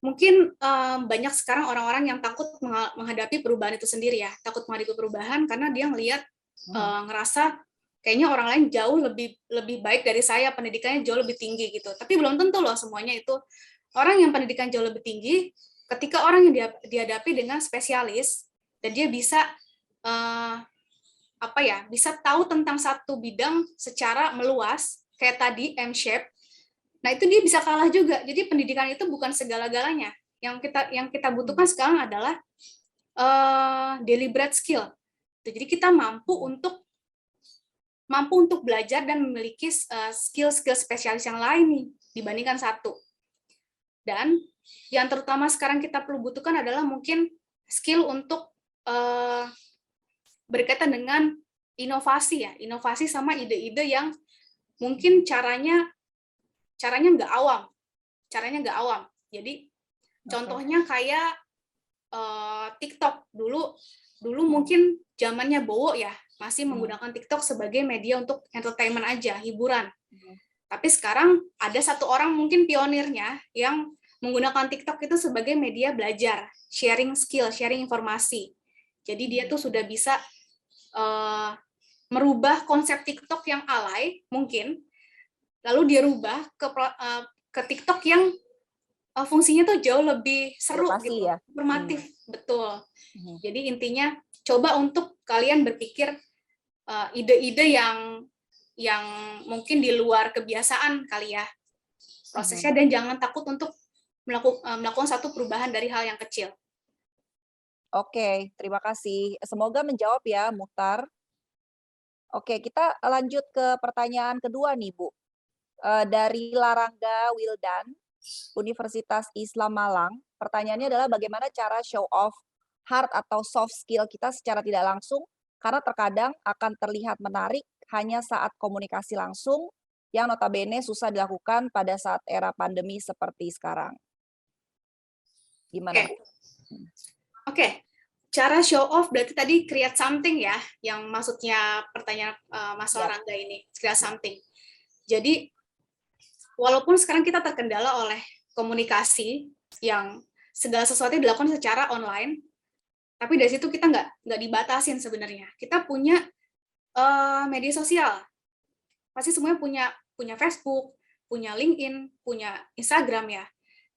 S3: Mungkin banyak sekarang orang-orang yang takut menghadapi perubahan itu sendiri ya, takut menghadapi perubahan karena dia ngelihat
S2: Mhm.
S3: ngerasa kayaknya orang lain jauh lebih lebih baik dari saya, pendidikannya jauh lebih tinggi gitu. Tapi belum tentu loh semuanya itu. Orang yang pendidikan jauh lebih tinggi, ketika orang yang dihadapi dengan spesialis dan dia bisa eh, apa ya, bisa tahu tentang satu bidang secara meluas, kayak tadi M-shape. Nah, itu dia bisa kalah juga. Jadi pendidikan itu bukan segala-galanya. Yang kita butuhkan
S2: Mhm.
S3: sekarang adalah deliberate skill. Jadi kita mampu untuk belajar dan memiliki skill-skill spesialis yang lain nih dibandingkan satu. Dan yang terutama sekarang kita perlu butuhkan adalah mungkin skill untuk berkaitan dengan inovasi ya, inovasi sama ide-ide yang mungkin caranya nggak awam, Jadi
S2: Oke.
S3: contohnya kayak TikTok dulu
S2: Mhm.
S3: mungkin zamannya Bowo ya, masih
S2: Mhm.
S3: menggunakan TikTok sebagai media untuk entertainment aja, hiburan.
S2: Mhm.
S3: Tapi sekarang ada satu orang mungkin pionirnya yang menggunakan TikTok itu sebagai media belajar, sharing skill, sharing informasi. Jadi dia
S2: Mhm.
S3: tuh sudah bisa merubah konsep TikTok yang alay mungkin, lalu dia rubah ke TikTok yang fungsinya tuh jauh lebih seru
S2: Edukasi
S3: gitu,
S2: ya?
S3: informatif,
S2: Mmm.
S3: betul.
S2: Mhm.
S3: Jadi intinya coba untuk kalian berpikir ide-ide yang mungkin di luar kebiasaan kali ya
S2: Mhm.
S3: prosesnya, dan jangan takut untuk melakukan satu perubahan dari hal yang kecil.
S2: Oke, terima kasih. Semoga menjawab ya, Muhtar. Oke, kita lanjut ke pertanyaan kedua nih, Bu. Dari Larangga Wildan, Universitas Islam Malang. Pertanyaannya adalah bagaimana cara show off hard atau soft skill kita secara tidak langsung, karena terkadang akan terlihat menarik hanya saat komunikasi langsung, yang notabene susah dilakukan pada saat era pandemi seperti sekarang. Gimana,
S3: Oke,
S2: Bu? Hmm.
S3: oke. Cara show off berarti tadi create something ya, yang maksudnya pertanyaan Mas
S2: Yap,
S3: Larangga ini, create
S2: yap.
S3: something. Jadi walaupun sekarang kita terkendala oleh komunikasi yang segala sesuatu dilakukan secara online, tapi dari situ kita nggak dibatasin sebenarnya. Kita punya media sosial, pasti semuanya punya Facebook, punya LinkedIn, punya Instagram ya.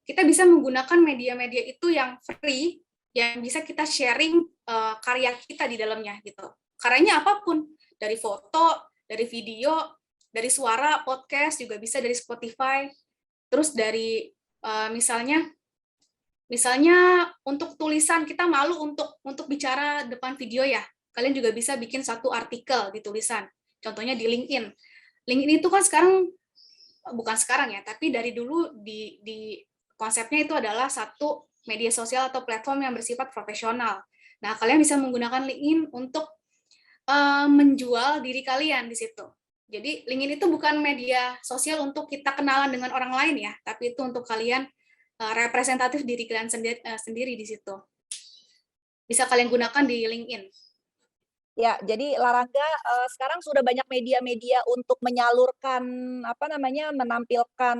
S3: Kita bisa menggunakan media-media itu yang free, yang bisa kita sharing karya kita di dalamnya gitu. Karyanya apapun, dari foto, dari video, dari suara, podcast juga bisa dari Spotify. Terus dari misalnya untuk tulisan, kita malu untuk bicara depan video ya. Kalian juga bisa bikin satu artikel di tulisan. Contohnya di LinkedIn. LinkedIn itu kan sekarang, bukan sekarang ya, tapi dari dulu di konsepnya itu adalah satu media sosial atau platform yang bersifat profesional. Nah, kalian bisa menggunakan LinkedIn untuk menjual diri kalian di situ. Jadi LinkedIn itu bukan media sosial untuk kita kenalan dengan orang lain ya, tapi itu untuk kalian representatif diri kalian sendiri di situ. Bisa kalian gunakan di LinkedIn.
S2: Ya, jadi Larangga sekarang sudah banyak media-media untuk menyalurkan menampilkan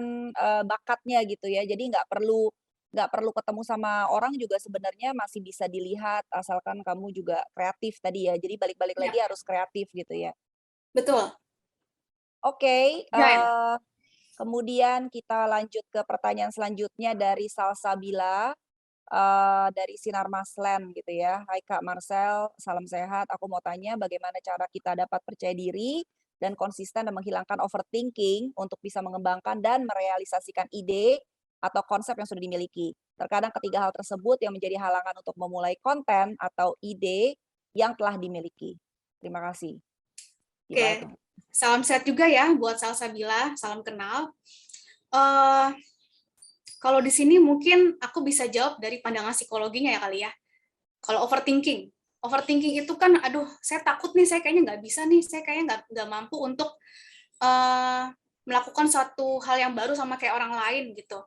S2: bakatnya gitu ya. Jadi nggak perlu ketemu sama orang juga sebenarnya masih bisa dilihat asalkan kamu juga kreatif tadi ya. Jadi balik-balik lagi harus kreatif gitu ya.
S3: Betul.
S2: Oke, kemudian kita lanjut ke pertanyaan selanjutnya dari Salsabila. Dari Sinar Maslen gitu ya. Hai Kak Marcel, salam sehat. Aku mau tanya bagaimana cara kita dapat percaya diri dan konsisten dan menghilangkan overthinking untuk bisa mengembangkan dan merealisasikan ide atau konsep yang sudah dimiliki. Terkadang ketiga hal tersebut yang menjadi halangan untuk memulai konten atau ide yang telah dimiliki. Terima kasih.
S3: Oke, salam sehat juga ya buat Salsabila, salam kenal. Kalau di sini mungkin aku bisa jawab dari pandangan psikologinya ya kali ya. Kalau overthinking itu kan, aduh, saya takut nih, saya kayaknya nggak bisa nih, saya kayaknya nggak mampu untuk melakukan suatu hal yang baru sama kayak orang lain gitu.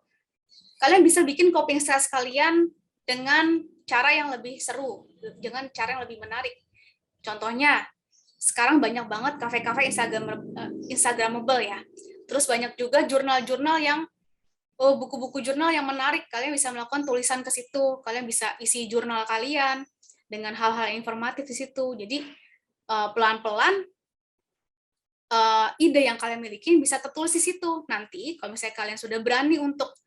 S3: Kalian bisa bikin coping stress kalian dengan cara yang lebih seru, dengan cara yang lebih menarik. Contohnya, sekarang banyak banget kafe-kafe Instagramable ya. Terus banyak juga jurnal-jurnal yang buku-buku jurnal yang menarik. Kalian bisa melakukan tulisan ke situ. Kalian bisa isi jurnal kalian dengan hal-hal informatif di situ. Jadi pelan-pelan ide yang kalian miliki bisa tertulis di situ. Nanti kalau misalnya kalian sudah berani untuk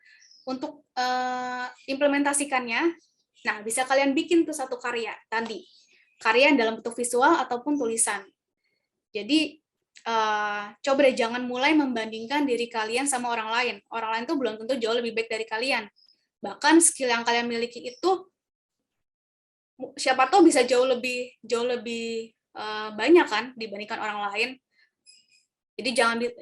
S3: implementasikannya, nah bisa kalian bikin tuh satu karya tadi. Karya dalam bentuk visual ataupun tulisan. Jadi coba deh jangan mulai membandingkan diri kalian sama orang lain. Orang lain tuh belum tentu jauh lebih baik dari kalian. Bahkan skill yang kalian miliki itu siapa tahu bisa jauh lebih banyak kan dibandingkan orang lain. Jadi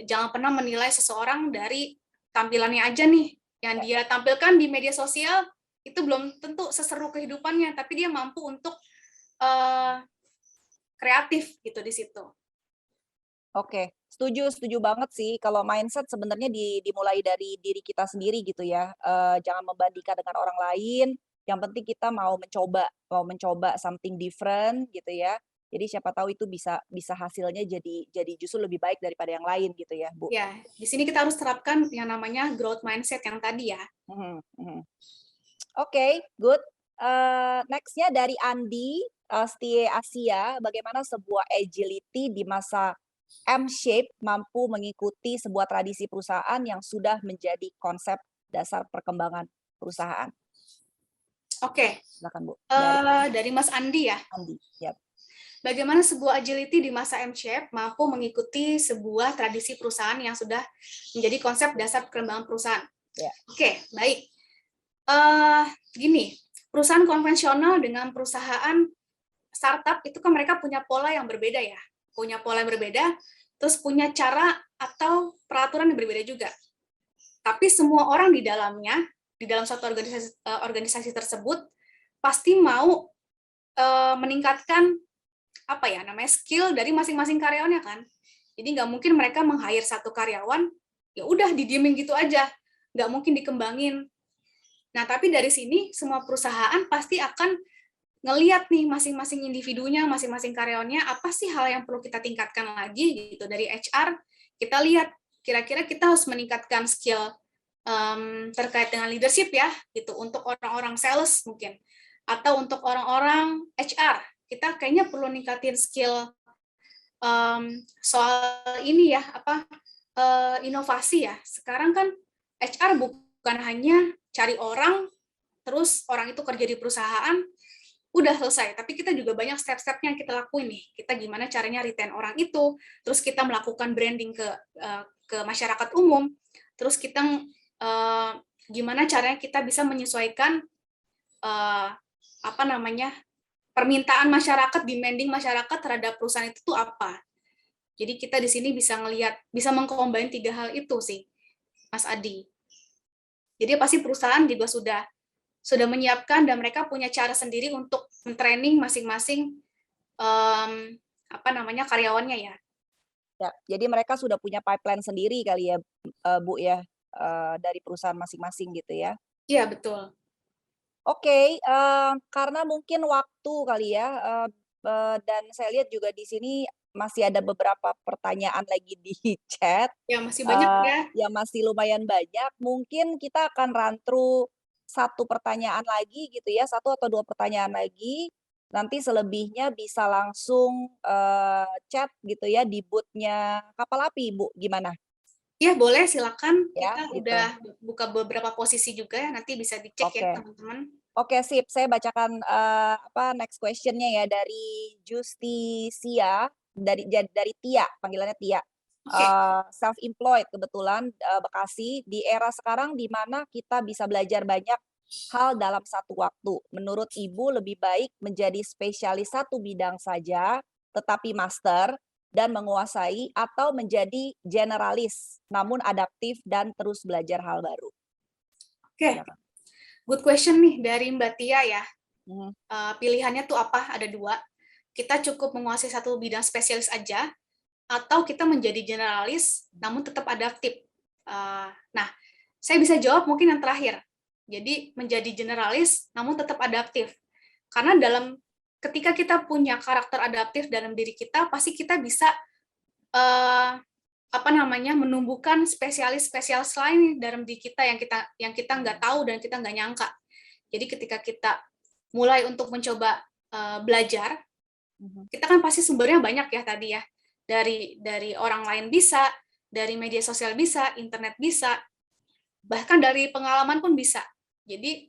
S3: jangan pernah menilai seseorang dari tampilannya aja nih. Yang dia tampilkan di media sosial itu belum tentu seseru kehidupannya, tapi dia mampu untuk kreatif gitu di situ.
S2: Oke, setuju banget sih. Kalau mindset sebenarnya dimulai dari diri kita sendiri gitu ya. Jangan membandingkan dengan orang lain. Yang penting kita mau mencoba something different gitu ya. Jadi siapa tahu itu bisa hasilnya jadi justru lebih baik daripada yang lain gitu ya, Bu.
S3: Ya, di sini kita harus terapkan yang namanya growth mindset yang tadi ya.
S2: Oke, good. Next-nya dari Andi Stie Asia, bagaimana sebuah agility di masa M-shape mampu mengikuti sebuah tradisi perusahaan yang sudah menjadi konsep dasar perkembangan perusahaan.
S3: Oke,
S2: silakan Bu.
S3: Dari Mas Andi ya.
S2: Andi, yep.
S3: Bagaimana sebuah agility di masa M-shape mampu mengikuti sebuah tradisi perusahaan yang sudah menjadi konsep dasar perkembangan perusahaan.
S2: Yeah.
S3: Oke, baik. Gini, perusahaan konvensional dengan perusahaan startup itu kan mereka punya pola yang berbeda ya. Punya pola yang berbeda, terus punya cara atau peraturan yang berbeda juga. Tapi semua orang di dalamnya, di dalam suatu organisasi tersebut, pasti mau meningkatkan skill dari masing-masing karyawannya kan. Jadi nggak mungkin mereka meng-hire satu karyawan, ya udah didiemin gitu aja, nggak mungkin dikembangin. Nah, tapi dari sini semua perusahaan pasti akan ngelihat nih masing-masing individunya, masing-masing karyawannya, apa sih hal yang perlu kita tingkatkan lagi gitu. Dari HR, kita lihat kira-kira kita harus meningkatkan skill terkait dengan leadership ya, gitu, untuk orang-orang sales mungkin, atau untuk orang-orang HR, kita kayaknya perlu ningkatin skill soal ini ya, inovasi ya. Sekarang kan HR bukan hanya cari orang, terus orang itu kerja di perusahaan, udah selesai. Tapi kita juga banyak step-stepnya yang kita lakuin nih. Kita gimana caranya retain orang itu, terus kita melakukan branding ke masyarakat umum, terus kita gimana caranya kita bisa menyesuaikan permintaan masyarakat, demanding masyarakat terhadap perusahaan itu tuh apa. Jadi kita di sini bisa ngelihat, bisa mengcombine 3 hal itu sih, Mas Adi. Jadi pasti perusahaan juga sudah menyiapkan dan mereka punya cara sendiri untuk mentraining masing-masing karyawannya ya.
S2: Ya, jadi mereka sudah punya pipeline sendiri kali ya, Bu ya, dari perusahaan masing-masing gitu ya.
S3: Iya, betul.
S2: Oke, karena mungkin waktu kali ya, dan saya lihat juga di sini masih ada beberapa pertanyaan lagi di chat,
S3: Ya, masih banyak ya.
S2: yang masih lumayan banyak. Mungkin kita akan run through 1 pertanyaan lagi gitu ya, 1 atau 2 pertanyaan lagi. Nanti selebihnya bisa langsung, chat gitu ya di booth-nya Kapal Api, Bu, gimana?
S3: Ya, boleh, silakan.
S2: Ya,
S3: Kita
S2: gitu.
S3: udah buka beberapa posisi juga ya, nanti bisa dicek ya,
S2: Oke.
S3: teman-teman.
S2: Oke, sip. Saya bacakan, next question-nya ya dari Justisia, dari Tia, panggilannya Tia.
S3: Oke.
S2: Self-employed kebetulan, Bekasi. Di era sekarang di mana kita bisa belajar banyak hal dalam satu waktu. Menurut Ibu lebih baik menjadi spesialis satu bidang saja, tetapi master dan menguasai, atau menjadi generalis, namun adaptif dan terus belajar hal baru?
S3: Oke.
S2: Silakan.
S3: Good question nih dari Mbak Tia ya.
S2: Mhm.
S3: Pilihannya tuh apa? Ada 2. Kita cukup menguasai satu bidang spesialis aja, atau kita menjadi generalis namun tetap adaptif. Nah, saya bisa jawab mungkin yang terakhir. Jadi menjadi generalis namun tetap adaptif. Karena ketika kita punya karakter adaptif dalam diri kita, pasti kita bisa menumbuhkan spesialis-spesialis lain dalam diri kita yang kita nggak tahu dan kita nggak nyangka. Jadi ketika kita mulai untuk mencoba belajar, kita kan pasti sumbernya banyak ya tadi ya. Dari orang lain bisa, dari media sosial bisa, internet bisa, bahkan dari pengalaman pun bisa. Jadi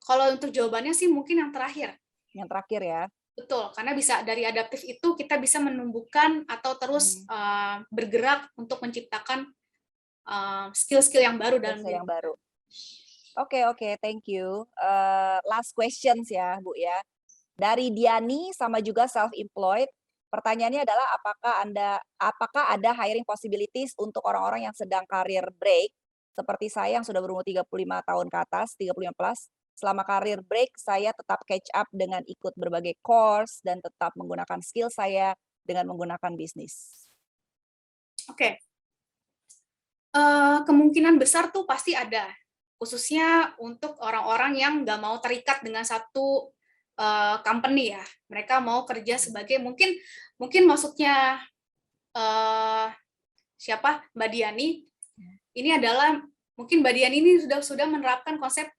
S3: kalau untuk jawabannya sih mungkin yang terakhir.
S2: Yang terakhir ya.
S3: Betul, karena bisa dari adaptif itu kita bisa menumbuhkan atau terus bergerak untuk menciptakan skill-skill yang baru dalam diri.
S2: Yang baru. Oke, thank you. Last questions ya, Bu ya. Dari Diani sama juga self-employed. Pertanyaannya adalah apakah ada hiring possibilities untuk orang-orang yang sedang career break seperti saya yang sudah berumur 35 tahun ke atas, 35 plus. Selama career break, saya tetap catch up dengan ikut berbagai course dan tetap menggunakan skill saya dengan menggunakan bisnis.
S3: Oke. Kemungkinan besar tuh pasti ada, khususnya untuk orang-orang yang nggak mau terikat dengan satu company ya. Mereka mau kerja sebagai mungkin maksudnya siapa Mbak Diani. Ini adalah mungkin Mbak Diani ini sudah menerapkan konsep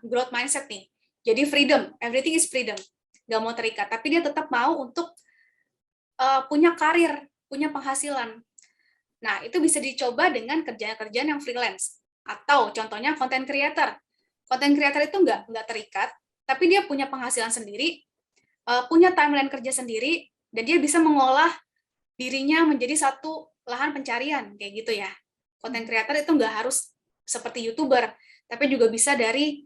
S3: growth mindset nih. Jadi freedom, everything is freedom. Nggak mau terikat, tapi dia tetap mau untuk punya karir, punya penghasilan. Nah, itu bisa dicoba dengan kerjaan-kerjaan yang freelance. Atau contohnya content creator. Content creator itu nggak terikat, tapi dia punya penghasilan sendiri, punya timeline kerja sendiri, dan dia bisa mengolah dirinya menjadi satu lahan pencarian, kayak gitu ya. Content creator itu nggak harus seperti YouTuber, tapi juga bisa dari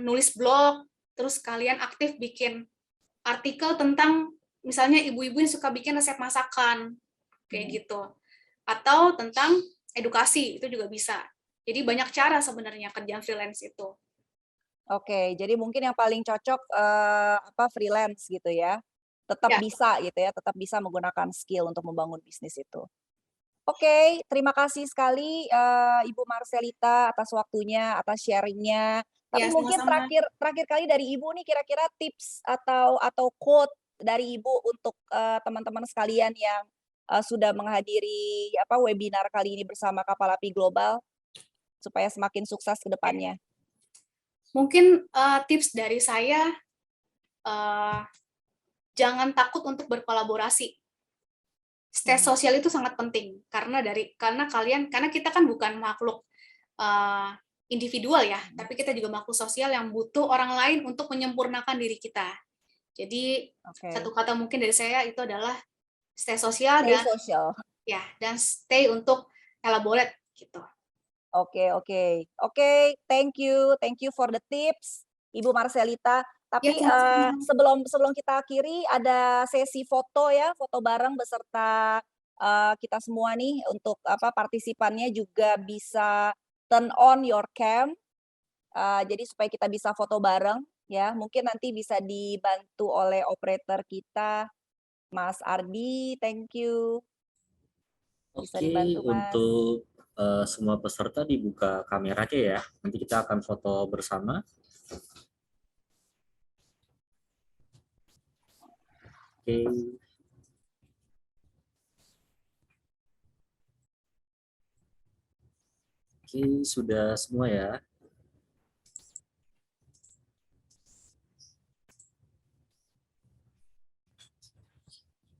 S3: nulis blog, terus kalian aktif bikin artikel tentang misalnya ibu-ibu yang suka bikin resep masakan, kayak gitu. Atau tentang edukasi, itu juga bisa. Jadi banyak cara sebenarnya kerjaan freelance itu.
S2: Oke, jadi mungkin yang paling cocok freelance gitu ya. Tetap bisa gitu ya, tetap bisa menggunakan skill untuk membangun bisnis itu. Oke, terima kasih sekali Ibu Marcelita atas waktunya, atas sharing-nya. Tapi mungkin terakhir kali dari Ibu nih kira-kira tips atau quote dari Ibu untuk teman-teman sekalian yang sudah menghadiri webinar kali ini bersama Kapalapi Global supaya semakin sukses ke depannya.
S3: Mungkin tips dari saya, jangan takut untuk berkolaborasi. Stay sosial itu sangat penting karena kita kan bukan makhluk individual ya, tapi kita juga makhluk sosial yang butuh orang lain untuk menyempurnakan diri kita. Jadi satu kata mungkin dari saya itu adalah stay sosial dan stay untuk elaborate gitu.
S2: Oke, thank you for the tips, Ibu Marcelita. Tapi sebelum kita akhiri ada sesi foto ya, foto bareng beserta kita semua nih untuk partisipannya juga bisa turn on your cam. Jadi supaya kita bisa foto bareng ya. Mungkin nanti bisa dibantu oleh operator kita, Mas Ardi. Thank you. Bisa dibantu, Mas.
S4: Untuk semua peserta dibuka kameranya ya. Nanti kita akan foto bersama. Oke, sudah semua ya.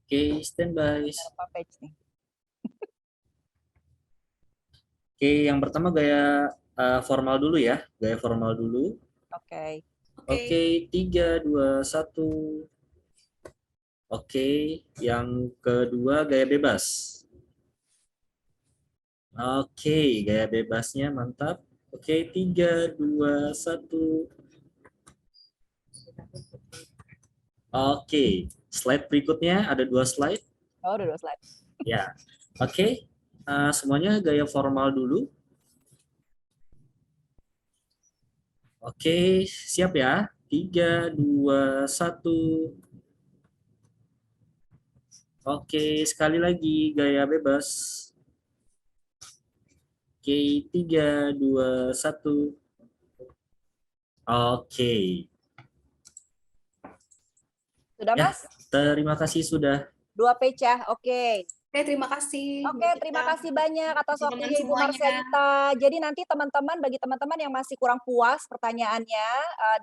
S4: Oke, standby. Oke, yang pertama gaya formal dulu ya. Gaya formal dulu.
S2: Oke.
S4: Oke, 3, 2, 1. Oke, yang kedua gaya bebas. Oke, gaya bebasnya mantap. Oke, 3, 2, 1. Oke, slide berikutnya ada 2 slide.
S2: Oh, ada 2 slide.
S4: Ya, oke. Semuanya gaya formal dulu. Oke, siap ya. 3, 2, 1. Oke, sekali lagi gaya bebas. Oke, 3, 2, 1. Oke.
S2: Sudah,
S4: ya,
S2: Mas?
S4: Terima kasih sudah.
S2: 2 page ya, oke.
S3: Terima kasih.
S2: Oke, terima kasih banyak atas waktunya Ibu Marcelita. Jadi nanti bagi teman-teman yang masih kurang puas pertanyaannya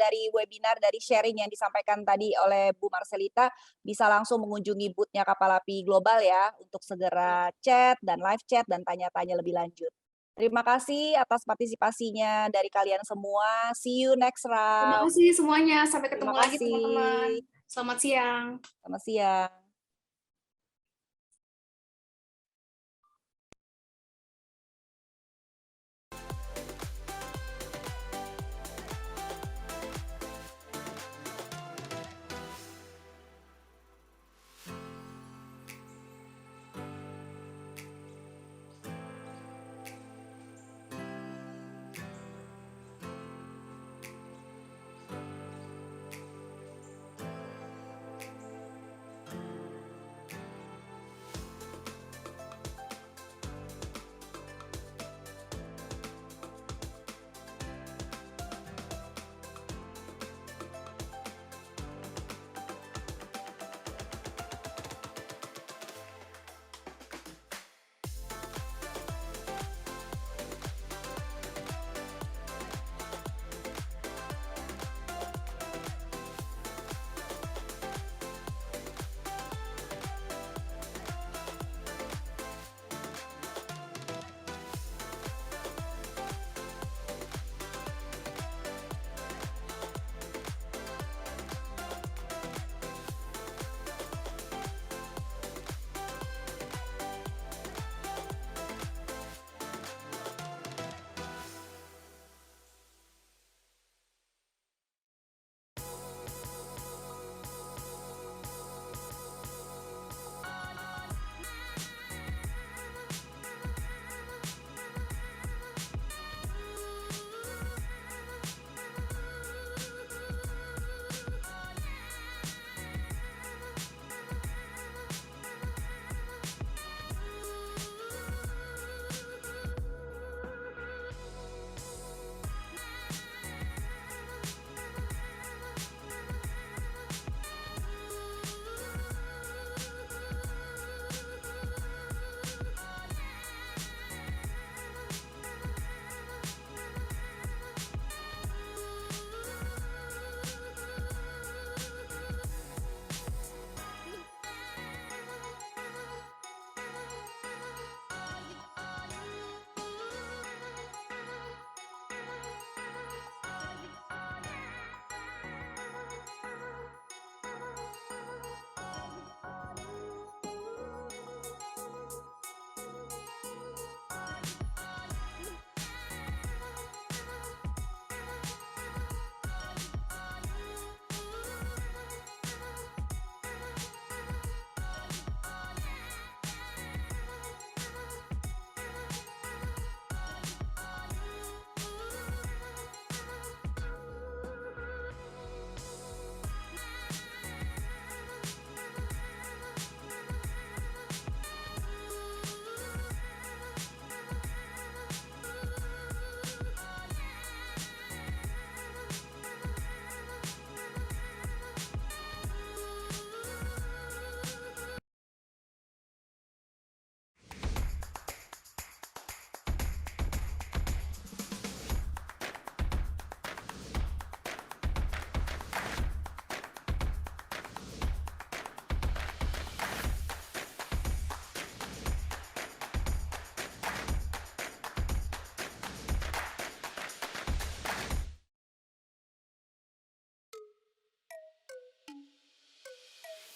S2: dari webinar, dari sharing yang disampaikan tadi oleh Bu Marcelita, bisa langsung mengunjungi booth-nya Kapalapi Global ya, untuk segera chat dan live chat dan tanya-tanya lebih lanjut. Terima kasih atas partisipasinya dari kalian semua. See you next round.
S3: Terima kasih semuanya. Sampai ketemu lagi teman-teman. Selamat siang.
S2: Selamat siang.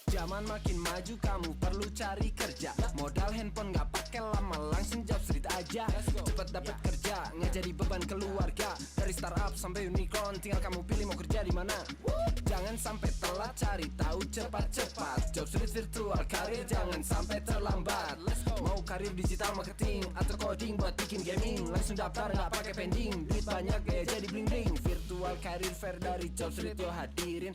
S1: Zaman makin maju, kamu perlu cari kerja. Modal handphone gak pakai lama, langsung job street aja. Cepat dapat kerja, nggak jadi beban keluarga. Dari startup sampai unicorn, tinggal kamu pilih mau kerja di mana. Jangan sampai telat, cari tahu cepat-cepat. Job street virtual karir, jangan sampai terlambat. Mau karir digital marketing atau coding buat bikin gaming, langsung daftar nggak pakai pending. Duit banyak ya jadi bling bling. Virtual karir fair dari job street yo hadirin.